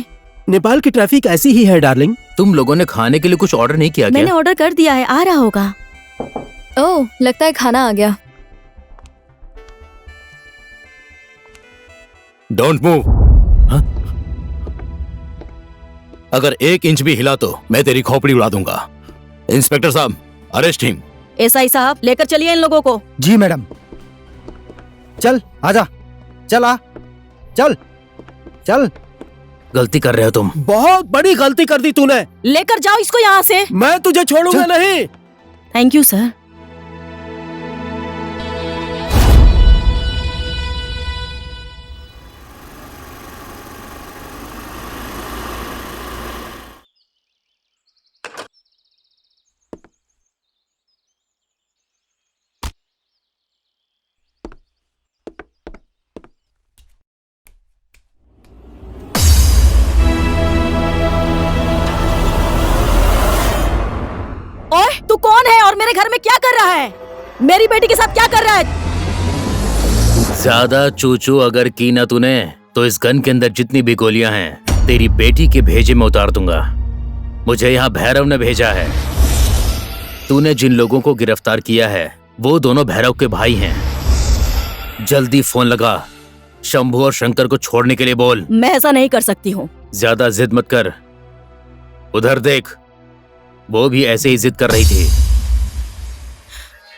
नेपाल की ट्रैफिक ऐसी ही है डार्लिंग। तुम लोगों ने खाने के लिए कुछ ऑर्डर नहीं किया क्या? मैंने ऑर्डर कर दिया है, आ रहा होगा। ओह, लगता है खाना आ गया। Don't move. अगर 1 इंच भी हिला तो मैं तेरी खोपड़ी उड़ा दूंगा। इंस्पेक्टर साहब, अरेस्ट हिम। एसआई साहब, लेकर चलिए इन लोगों को। जी मैडम। चल आजा, चल आ, चल चल। गलती कर रहे हो तुम। बहुत बड़ी गलती कर दी तूने। लेकर जाओ इसको यहाँ से। मैं तुझे छोड़ूंगा नहीं। Thank you sir. ओए, तू कौन है और मेरे घर में क्या कर रहा है? मेरी बेटी के साथ क्या कर रहा है? ज्यादा चूचू अगर की ना तूने तो इस गन के अंदर जितनी भी गोलियां हैं तेरी बेटी के भेजे में उतार दूंगा। मुझे यहाँ भैरव ने भेजा है। तूने जिन लोगों को गिरफ्तार किया है वो दोनों भैरव के भाई हैं। जल्दी फोन लगा, शंभू और शंकर को छोड़ने के लिए बोल। मैं ऐसा नहीं कर सकती हूँ। ज्यादा जिद मत कर। उधर देख, वो भी ऐसे ही जिद कर रही थी।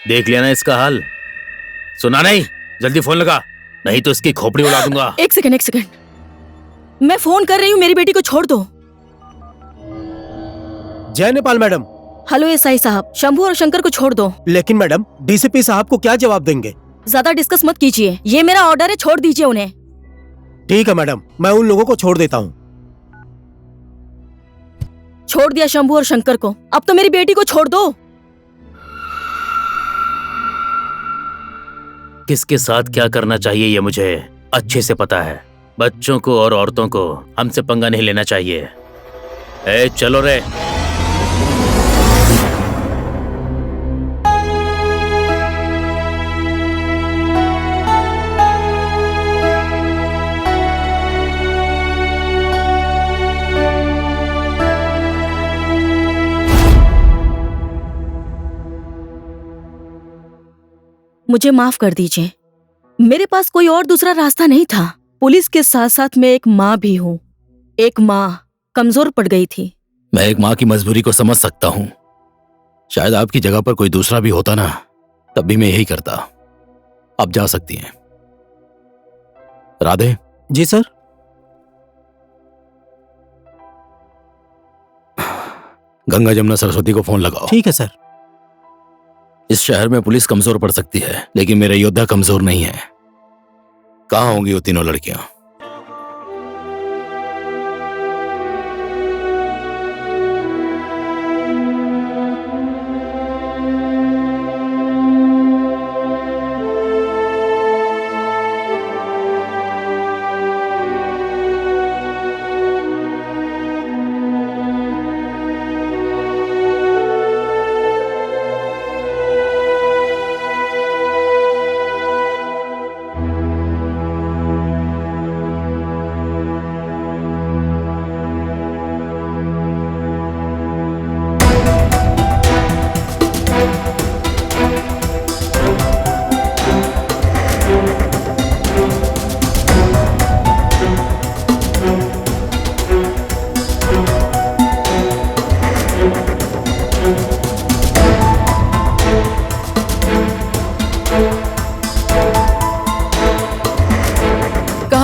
देख लिया ना इसका हाल? सुना नहीं? जल्दी फोन लगा, नहीं तो इसकी खोपड़ी उड़ा दूंगा। एक सेकंड। मैं फोन कर रही हूँ, मेरी बेटी को छोड़ दो। जय नेपाल मैडम। हेलो एसआई साहब, शंभू और शंकर को छोड़ दो। लेकिन मैडम, डीसीपी साहब को क्या जवाब देंगे? ज्यादा डिस्कस मत कीजिए, ये मेरा ऑर्डर है, छोड़ दीजिए उन्हें। ठीक है मैडम, मैं उन लोगों को छोड़ देता हूँ। छोड़ दिया शंभू और शंकर को, अब तो मेरी बेटी को छोड़ दो। किसके साथ क्या करना चाहिए ये मुझे अच्छे से पता है। बच्चों को और औरतों को हमसे पंगा नहीं लेना चाहिए। ए, चलो रे। मुझे माफ कर दीजिए, मेरे पास कोई और दूसरा रास्ता नहीं था। पुलिस के साथ साथ मैं एक माँ भी हूँ। एक माँ कमजोर पड़ गई थी। मैं एक माँ की मजबूरी को समझ सकता हूँ। शायद आपकी जगह पर कोई दूसरा भी होता ना, तब भी मैं यही करता। आप जा सकती हैं। राधे। जी सर। गंगा जमुना सरस्वती को फोन लगाओ। ठीक है सर। इस शहर में पुलिस कमजोर पड़ सकती है, लेकिन मेरे योद्धा कमजोर नहीं है। कहाँ होंगी वो तीनों लड़कियां?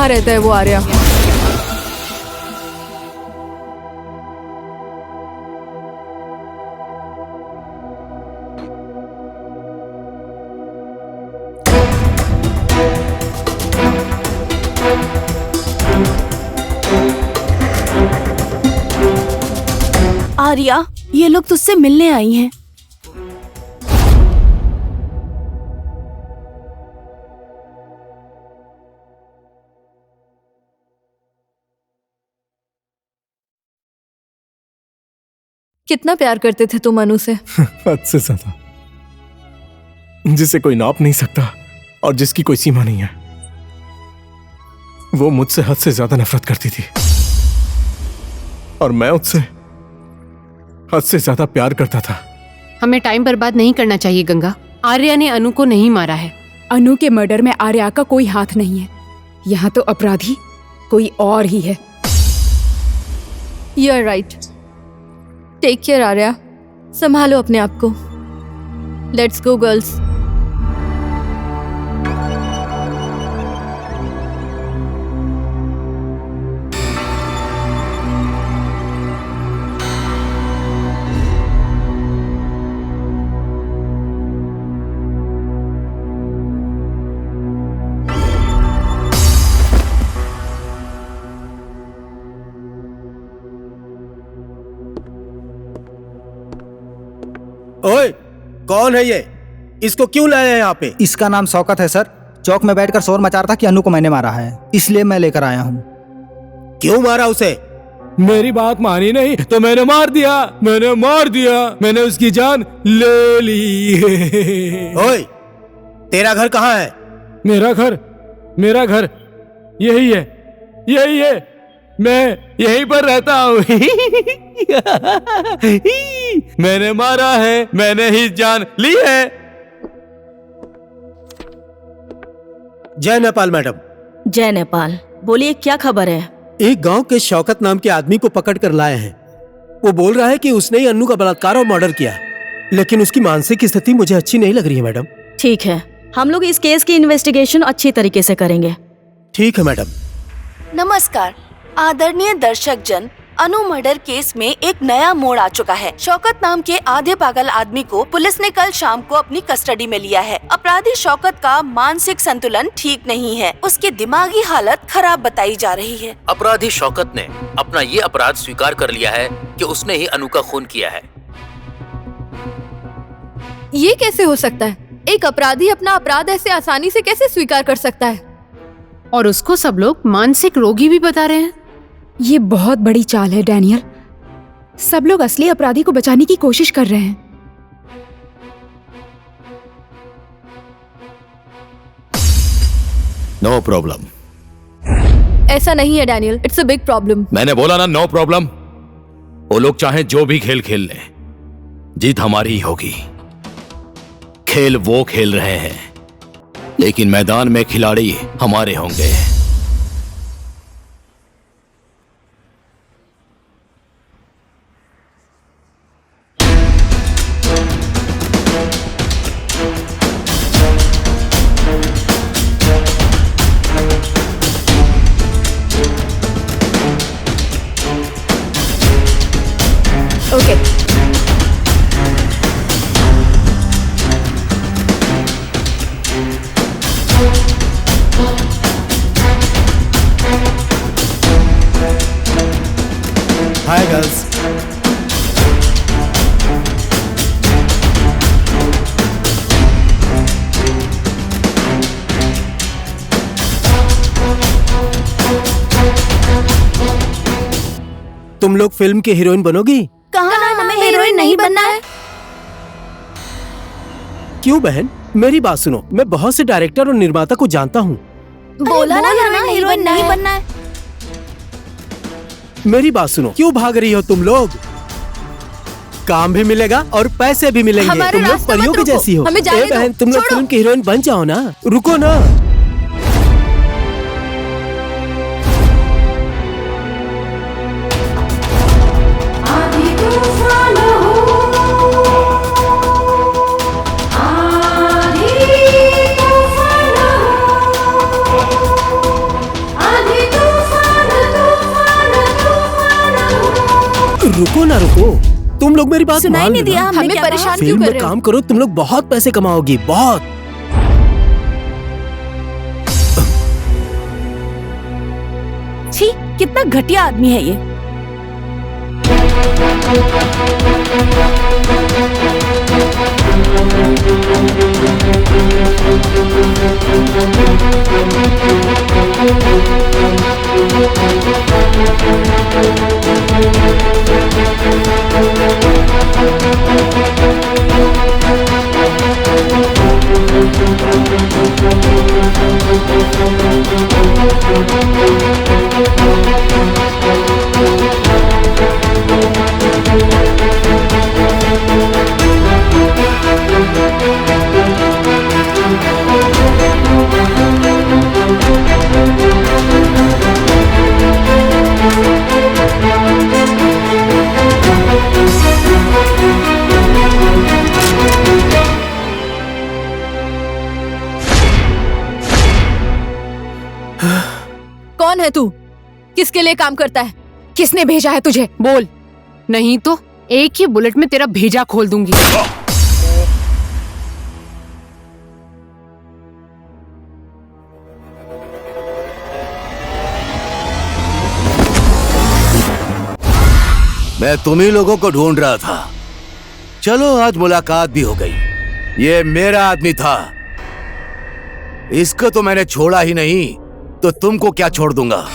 कहाँ रहता है वो आर्या? आर्या, ये लोग तुझसे मिलने आई हैं। कितना प्यार करते थे तुम अनु से? हद से ज्यादा, जिसे कोई नाप नहीं सकता और जिसकी कोई सीमा नहीं है। वो मुझसे हद से ज्यादा नफरत करती थी और मैं उससे हद से ज्यादा प्यार करता था। हमें टाइम बर्बाद नहीं करना चाहिए गंगा। आर्या ने अनु को नहीं मारा है। अनु के मर्डर में आर्या का कोई हाथ नहीं है। यहाँ तो अपराधी कोई और ही है। You are right. Take care Arya, संभालो अपने आप को। Let's go girls. ओए, कौन है ये? इसको क्यों लाया है यहाँ पे? इसका नाम शौकत है सर। चौक में बैठकर शोर मचा रहा था कि अनु को मैंने मारा है, इसलिए मैं लेकर आया हूँ। क्यों मारा उसे? मेरी बात मानी नहीं तो मैंने मार दिया। मैंने उसकी जान ले ली। ओए, तेरा घर कहाँ है? मेरा घर यही है। मैं यहीं पर रहता हूँ। मैंने मारा है, मैंने ही जान ली है। जय नेपाल मैडम। जय नेपाल। बोलिए, क्या खबर है? एक गांव के शौकत नाम के आदमी को पकड़ कर लाए हैं। वो बोल रहा है कि उसने ही अन्नू का बलात्कार और मर्डर किया, लेकिन उसकी मानसिक स्थिति मुझे अच्छी नहीं लग रही है मैडम। ठीक है, हम लोग इस केस की इन्वेस्टिगेशन अच्छी तरीके से करेंगे। ठीक है मैडम। नमस्कार आदरणीय दर्शक जन, अनु मर्डर केस में एक नया मोड़ आ चुका है। शौकत नाम के आधे पागल आदमी को पुलिस ने कल शाम को अपनी कस्टडी में लिया है। अपराधी शौकत का मानसिक संतुलन ठीक नहीं है। उसकी दिमागी हालत खराब बताई जा रही है। अपराधी शौकत ने अपना ये अपराध स्वीकार कर लिया है कि उसने ही अनु का खून किया है। ये कैसे हो सकता है? एक अपराधी अपना अपराध ऐसे आसानी से कैसे स्वीकार कर सकता है? और उसको सब लोग मानसिक रोगी भी बता रहे हैं। ये बहुत बड़ी चाल है डैनियल। सब लोग असली अपराधी को बचाने की कोशिश कर रहे हैं। No problem. ऐसा नहीं है Daniel, it's a big problem. मैंने बोला ना नो प्रॉब्लम। वो लोग चाहे जो भी खेल खेल लें, जीत हमारी ही होगी। खेल वो खेल रहे हैं, लेकिन मैदान में खिलाड़ी हमारे होंगे। ओके। Hi girls. तुम लोग फिल्म की हीरोइन बनोगी? कहाँ हमें हीरोइन नहीं बनना है। क्यों बहन, मेरी बात सुनो। मैं बहुत से डायरेक्टर और निर्माता को जानता हूँ। बोला ना हमें हीरोइन नहीं बनना है। मेरी बात सुनो, क्यों भाग रही हो तुम लोग? काम भी मिलेगा और पैसे भी मिलेंगे। हमारे तुम लोग रास्ते मत परियों की रुको, जैसी हो। हमें जाने दो, बहन, तुम लोग छोड़ो। फिल्म की हीरोइन बन जाओ ना। रुको ना। रुको ना रुको, तुम लोग मेरी बात सुनाई मान नहीं लो दिया, ना। हमें परेशान क्यों फिल्म कर में रहे हो? काम करो, तुम लोग बहुत पैसे कमाओगी, बहुत। छी, कितना घटिया आदमी है ये। कौन है तू? किसके लिए काम करता है? किसने भेजा है तुझे? बोल, नहीं तो एक ही बुलेट में तेरा भेजा खोल दूंगी। मैं तुम्ही लोगों को ढूंढ रहा था। चलो आज मुलाकात भी हो गई। ये मेरा आदमी था, इसको तो मैंने छोड़ा ही नहीं, तो तुमको क्या छोड़ दूंगा।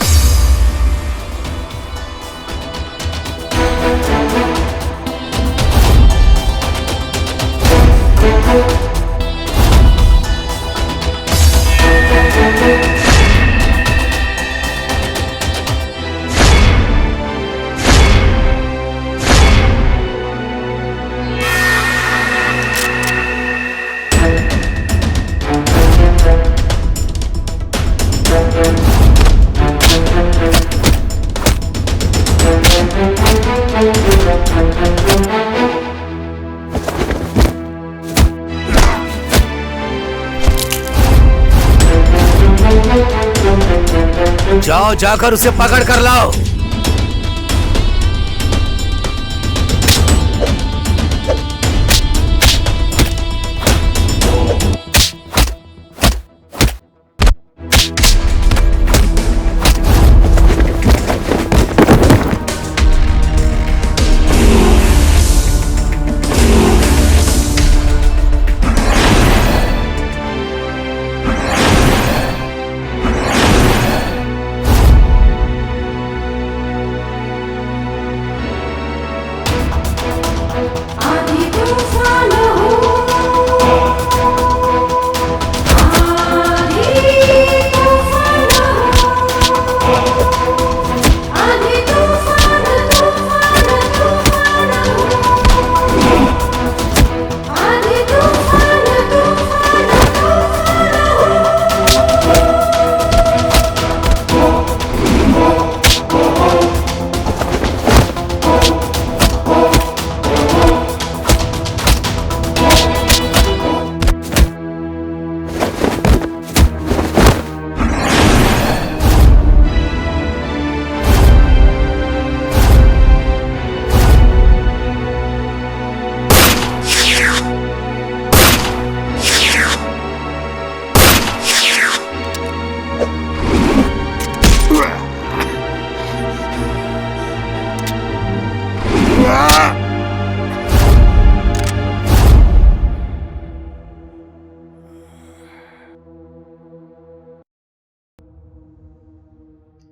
जाओ, जाकर उसे पकड़ कर लाओ।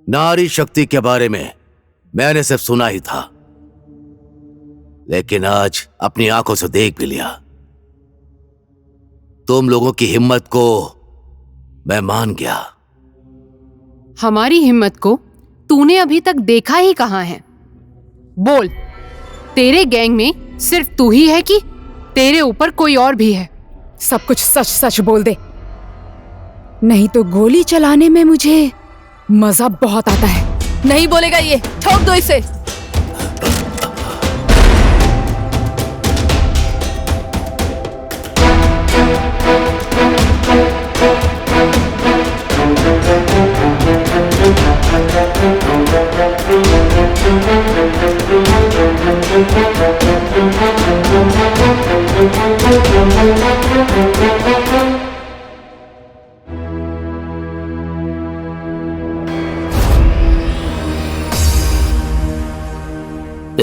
नारी शक्ति के बारे में मैंने सिर्फ सुना ही था, लेकिन आज अपनी आंखों से देख भी लिया। तुम लोगों की हिम्मत को मैं मान गया। हमारी हिम्मत को तूने अभी तक देखा ही कहाँ है? बोल, तेरे गैंग में सिर्फ तू ही है कि तेरे ऊपर कोई और भी है? सब कुछ सच सच बोल दे, नहीं तो गोली चलाने में मुझे मजा बहुत आता है। नहीं बोलेगा ये, ठोक दो इसे।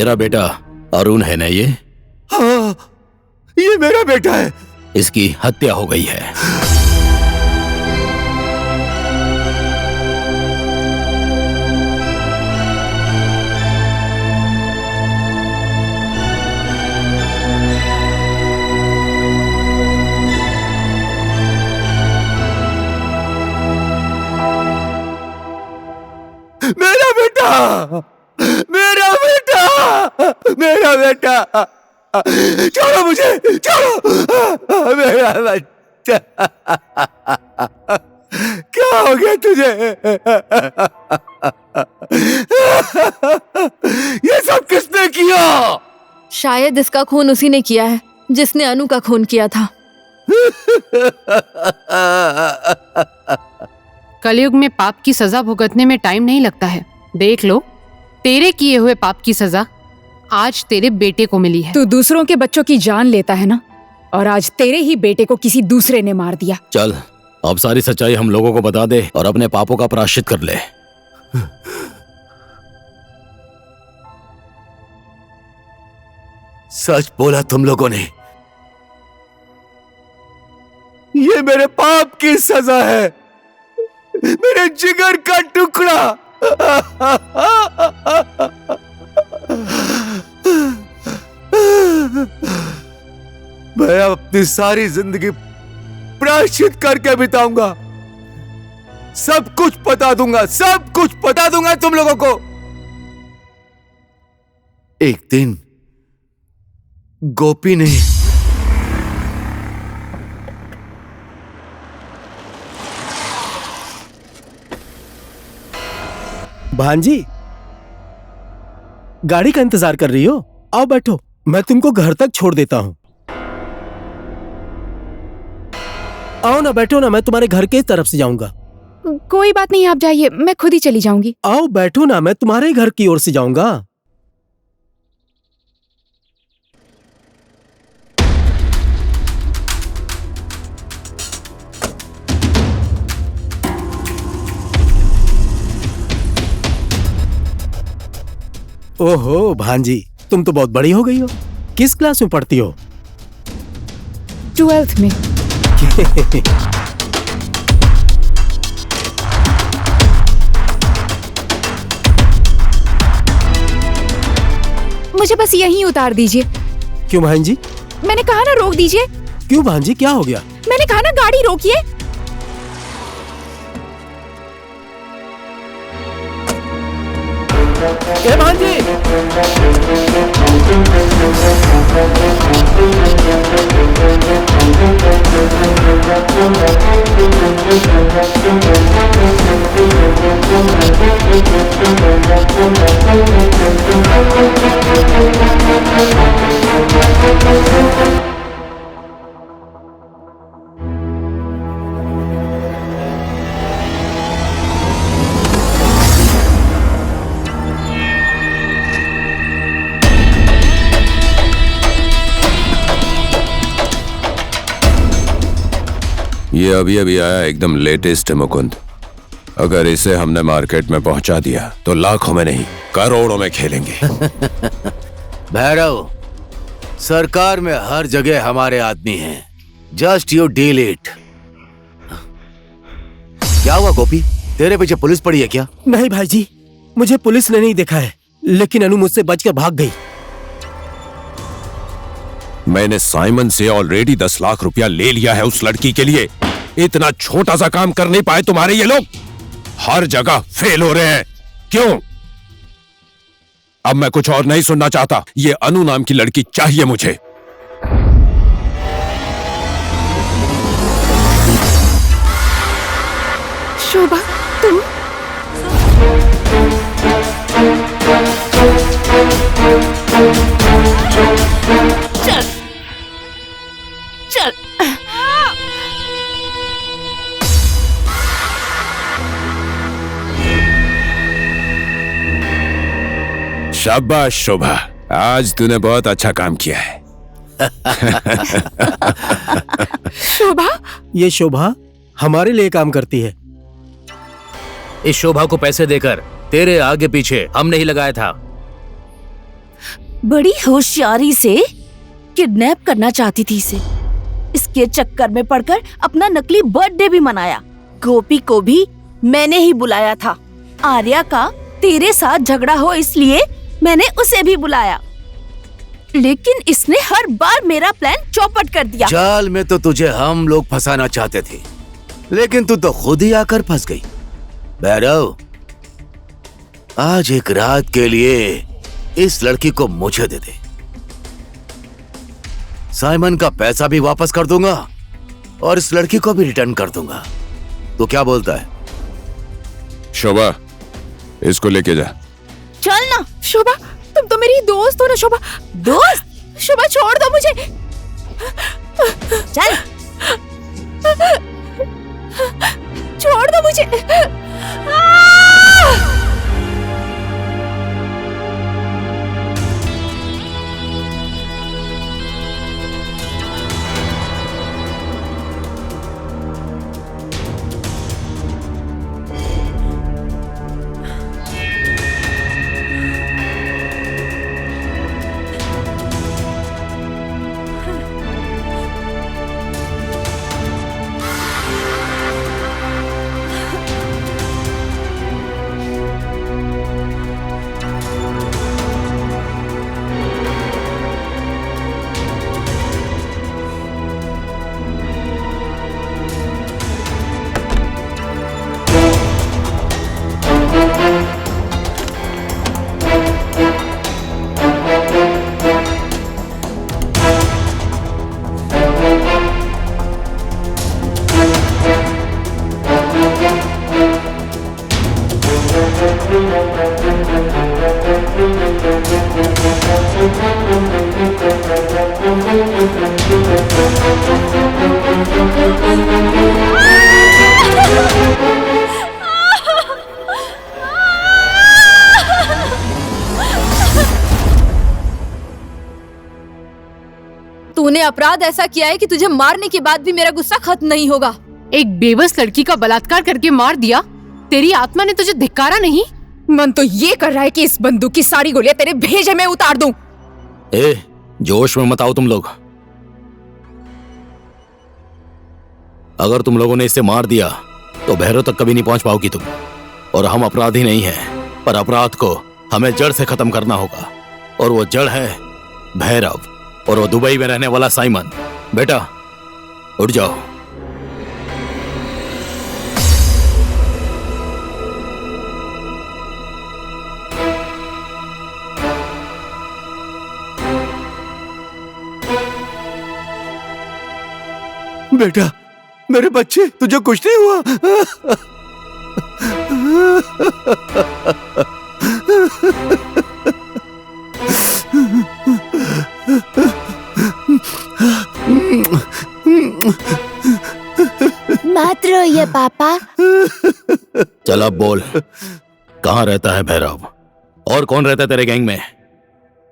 तेरा बेटा अरुण है ना ये? हाँ, ये मेरा बेटा है। इसकी हत्या हो गई है। मेरा बेटा, मेरा बेटा, मेरा बेटा, छोड़ो मुझे, छोड़ो मेरा बच्चा। क्या हो गया तुझे? ये सब किसने किया? शायद इसका खून उसी ने किया है जिसने अनु का खून किया था। कलयुग में पाप की सजा भुगतने में टाइम नहीं लगता है। देख लो, तेरे किए हुए पाप की सजा आज तेरे बेटे को मिली है। तू दूसरों के बच्चों की जान लेता है ना, और आज तेरे ही बेटे को किसी दूसरे ने मार दिया। चल, अब सारी सच्चाई हम लोगों को बता दे और अपने पापों का प्रायश्चित कर ले। सच बोला तुम लोगों ने। ये मेरे पाप की सजा है, मेरे जिगर का टुकड़ा। मैं अपनी सारी जिंदगी प्रायश्चित करके बिताऊंगा। सब कुछ बता दूंगा, सब कुछ बता दूंगा तुम लोगों को। एक दिन गोपी ने भांजी, गाड़ी का इंतजार कर रही हो? आओ बैठो, मैं तुमको घर तक छोड़ देता हूँ। आओ ना, बैठो ना, मैं तुम्हारे घर के तरफ से जाऊंगा। कोई बात नहीं, आप जाइए, मैं खुद ही चली जाऊंगी। आओ बैठो ना, मैं तुम्हारे घर की ओर से जाऊंगा। ओहो भांजी, तुम तो बहुत बड़ी हो गई हो। किस क्लास में पढ़ती हो? 12th में। मुझे बस यहीं उतार दीजिए। क्यों भांजी? मैंने कहा ना रोक दीजिए। क्यों भांजी, क्या हो गया? मैंने कहा ना गाड़ी रोकिए। ए भांजी! ये अभी अभी आया, एकदम लेटेस्ट है मुकुंद। अगर इसे हमने मार्केट में पहुंचा दिया तो लाखों में नहीं करोड़ों में खेलेंगे। भैरव, सरकार में हर जगह हमारे आदमी हैं। Just you deal it. क्या हुआ गोपी, तेरे पीछे पुलिस पड़ी है क्या? नहीं भाईजी, मुझे पुलिस ने नहीं देखा है, लेकिन अनु मुझसे बचकर भाग गई। मैंने साइमन से ऑलरेडी 10 लाख रुपया ले लिया है उस लड़की के लिए। इतना छोटा सा काम कर नहीं पाए तुम्हारे ये लोग? हर जगह फेल हो रहे हैं। क्यों? अब मैं कुछ और नहीं सुनना चाहता। ये अनु नाम की लड़की चाहिए मुझे। शोभा, तुम? चल चल। शाबाश शोभा, आज तूने बहुत अच्छा काम किया है। शोभा? ये शोभा हमारे लिए काम करती है। इस शोभा को पैसे देकर तेरे आगे पीछे हमने ही लगाया था। बड़ी होशियारी से किडनैप करना चाहती थी इसे। इसके चक्कर में पड़कर अपना नकली बर्थडे भी मनाया। गोपी को भी मैंने ही बुलाया था। आर्या का तेरे साथ झगड़ा हो इसलिए मैंने उसे भी बुलाया, लेकिन इसने हर बार मेरा प्लान चौपट कर दिया। जाल में तो तुझे हम लोग फंसाना चाहते थे, लेकिन तू तो खुद ही आकर फंस गई। भैरव, आज एक रात के लिए इस लड़की को मुझे दे दे। साइमन का पैसा भी वापस कर दूंगा और इस लड़की को भी रिटर्न कर दूंगा। तो क्या बोलता है? शोभा, इसको लेके जा। चल ना शोभा, तुम तो मेरी दोस्त हो ना शोभा। दोस्त? शोभा छोड़ दो मुझे। चल। छोड़ दो मुझे। तूने अपराध ऐसा किया है कि तुझे मारने के बाद भी मेरा गुस्सा खत्म नहीं होगा। एक बेबस लड़की का बलात्कार करके मार दिया। तेरी आत्मा ने तुझे धिक्कारा नहीं? मन तो ये कर रहा है कि इस बंदूक की सारी गोलियां तेरे भेजे में उतार दूं। जोश में मत आओ तुम लोग। अगर तुम लोगों ने इसे मार दिया तो भैरव तक कभी नहीं पहुंच पाओगी तुम। और हम अपराधी नहीं हैं, पर अपराध को हमें जड़ से खत्म करना होगा। और वो जड़ है भैरव, और वो दुबई में रहने वाला साइमन। बेटा उठ जाओ। बेटा, मेरे बच्चे, तुझे कुछ नहीं हुआ? मत रोइए पापा। चल अब बोल, कहाँ रहता है भैरव? और कौन रहता है तेरे गैंग में?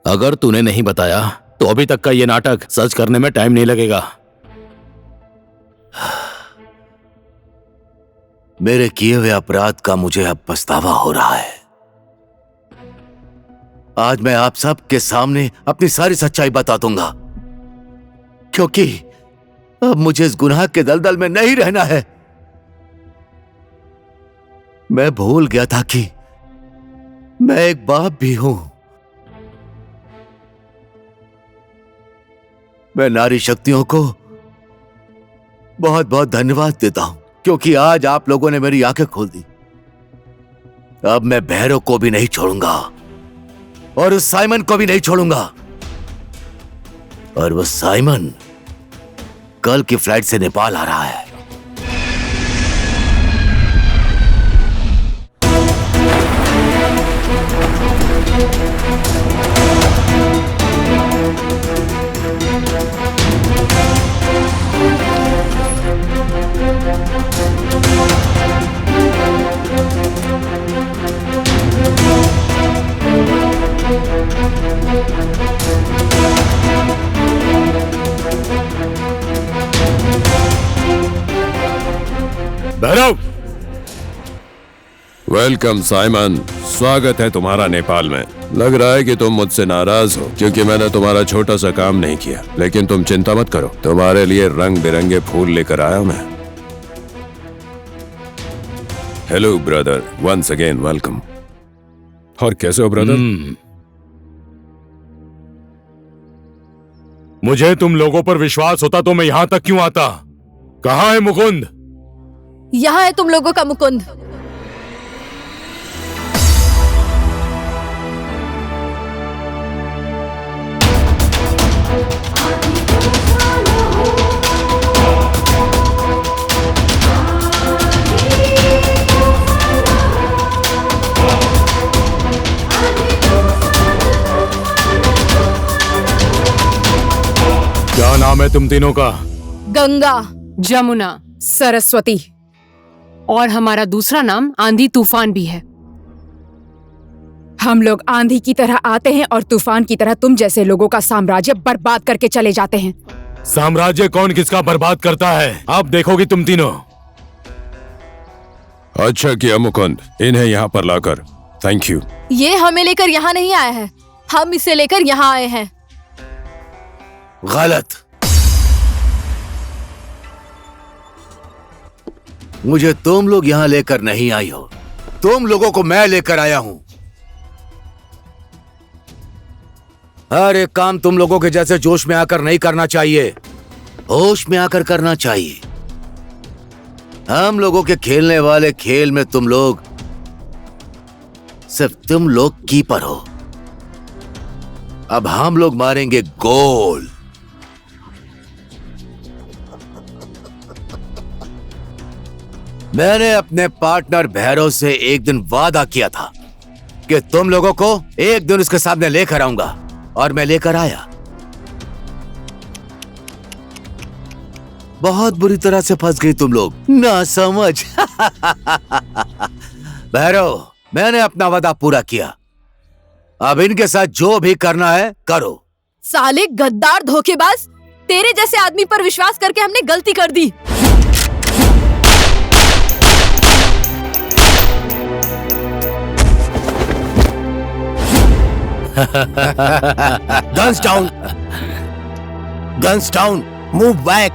अगर तूने नहीं बताया तो अभी तक का ये नाटक सच करने में टाइम नहीं लगेगा। मेरे किए हुए अपराध का मुझे अब पछतावा हो रहा है। आज मैं आप सब के सामने अपनी सारी सच्चाई बता दूंगा, क्योंकि अब मुझे इस गुनाह के दलदल में नहीं रहना है। मैं भूल गया था कि मैं एक बाप भी हूं। मैं नारी शक्तियों को बहुत बहुत धन्यवाद देता हूं, क्योंकि आज आप लोगों ने मेरी आंखें खोल दी। अब मैं भैरव को भी नहीं छोड़ूंगा और उस साइमन को भी नहीं छोड़ूंगा। और वो साइमन कल की फ्लाइट से नेपाल आ रहा है। भैरव! वेलकम साइमन, स्वागत है तुम्हारा नेपाल में। लग रहा है कि तुम मुझसे नाराज हो क्योंकि मैंने तुम्हारा छोटा सा काम नहीं किया, लेकिन तुम चिंता मत करो, तुम्हारे लिए रंग बिरंगे फूल लेकर आया मैं। Hello brother, once again welcome. और कैसे हो ब्रदर? मुझे तुम लोगों पर विश्वास होता तो मैं यहाँ तक क्यों आता? कहाँ है मुकुंद? यहाँ है तुम लोगों का मुकुंद। क्या नाम है तुम तीनों का? गंगा, जमुना, सरस्वती। और हमारा दूसरा नाम आंधी तूफान भी है। हम लोग आंधी की तरह आते हैं और तूफान की तरह तुम जैसे लोगों का साम्राज्य बर्बाद करके चले जाते हैं। साम्राज्य कौन किसका बर्बाद करता है, आप देखोगी तुम तीनों। अच्छा किया मुकुंद, इन्हें यहाँ पर लाकर। Thank you. ये हमें लेकर यहाँ नहीं आया है, हम इसे लेकर यहाँ आए हैं। गलत। मुझे तुम लोग यहां लेकर नहीं आई हो, तुम लोगों को मैं लेकर आया हूं। हर एक काम तुम लोगों के जैसे जोश में आकर नहीं करना चाहिए, होश में आकर करना चाहिए। हम लोगों के खेलने वाले खेल में तुम लोग सिर्फ तुम लोग कीपर हो। अब हम लोग मारेंगे गोल। मैंने अपने पार्टनर भैरव से एक दिन वादा किया था कि तुम लोगों को एक दिन उसके सामने लेकर आऊंगा, और मैं लेकर आया। बहुत बुरी तरह से फंस गई तुम लोग, ना समझ। भैरव, मैंने अपना वादा पूरा किया, अब इनके साथ जो भी करना है करो। साले गद्दार धोखेबाज, तेरे जैसे आदमी पर विश्वास करके हमने गलती कर दी। Guns down! Guns down! Move back!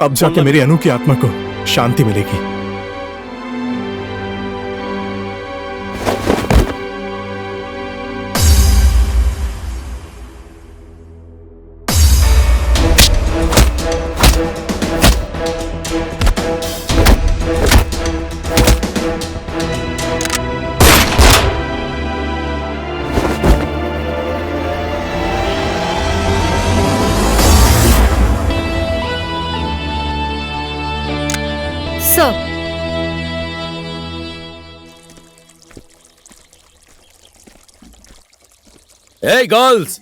अब जाके मेरी अनु की आत्मा को शांति मिलेगी। Sir, Hey girls!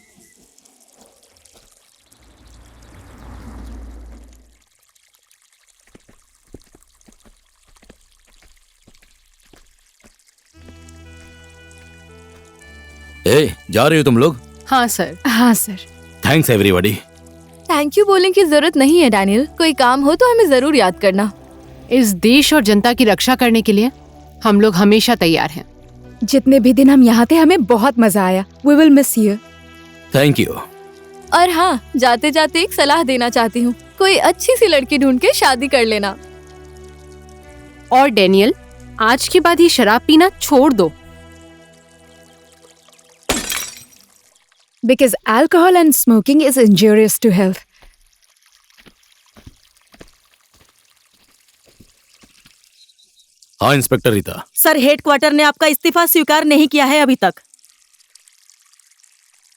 जा रही हो तुम लोग? हाँ सर। हाँ sir. Thanks everybody. Thank you बोलने की जरूरत नहीं है डैनियल, कोई काम हो तो हमें जरूर याद करना। इस देश और जनता की रक्षा करने के लिए हम लोग हमेशा तैयार हैं। जितने भी दिन हम यहाँ थे हमें बहुत मजा आया। We will miss you। Thank you. और हाँ, जाते जाते एक सलाह देना चाहती हूँ, कोई अच्छी सी लड़की ढूंढ के शादी कर लेना। और डैनियल, आज के बाद ये शराब पीना छोड़ दो। Because alcohol and smoking is injurious to health। हाँ इंस्पेक्टर रीता। सर, हेडक्वार्टर ने आपका इस्तीफा स्वीकार नहीं किया है अभी तक।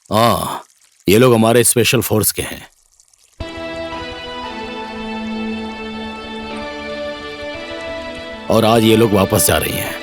हाँ, ये लोग हमारे स्पेशल फोर्स के हैं। और आज ये लोग वापस जा रही हैं।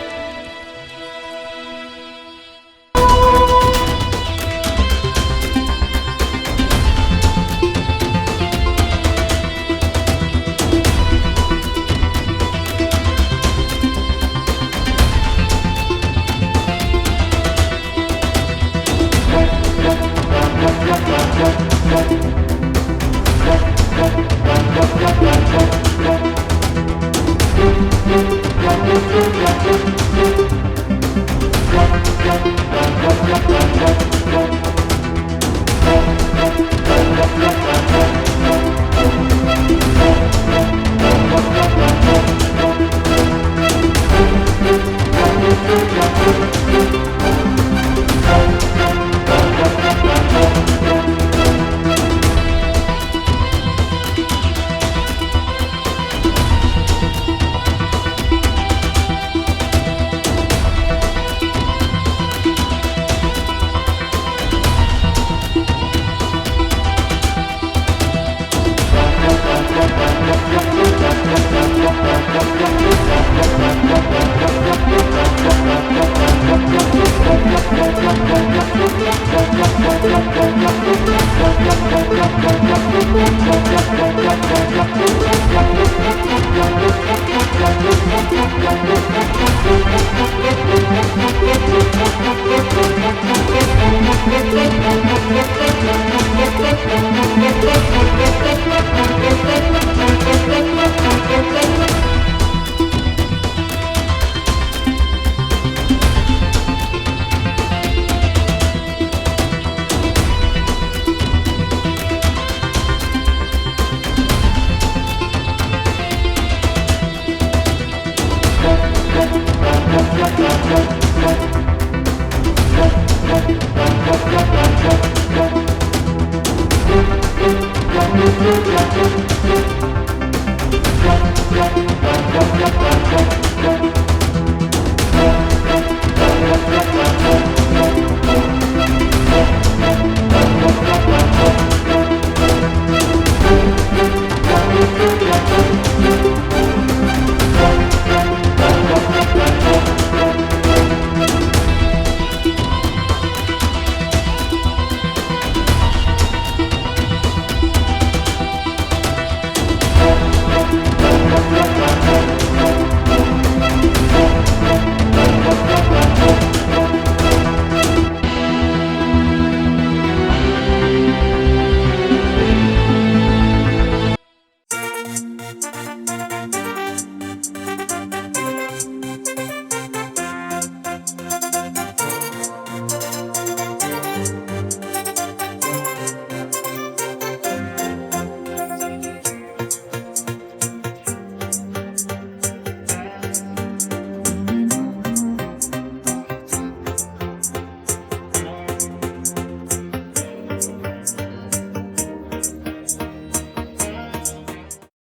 Thank you.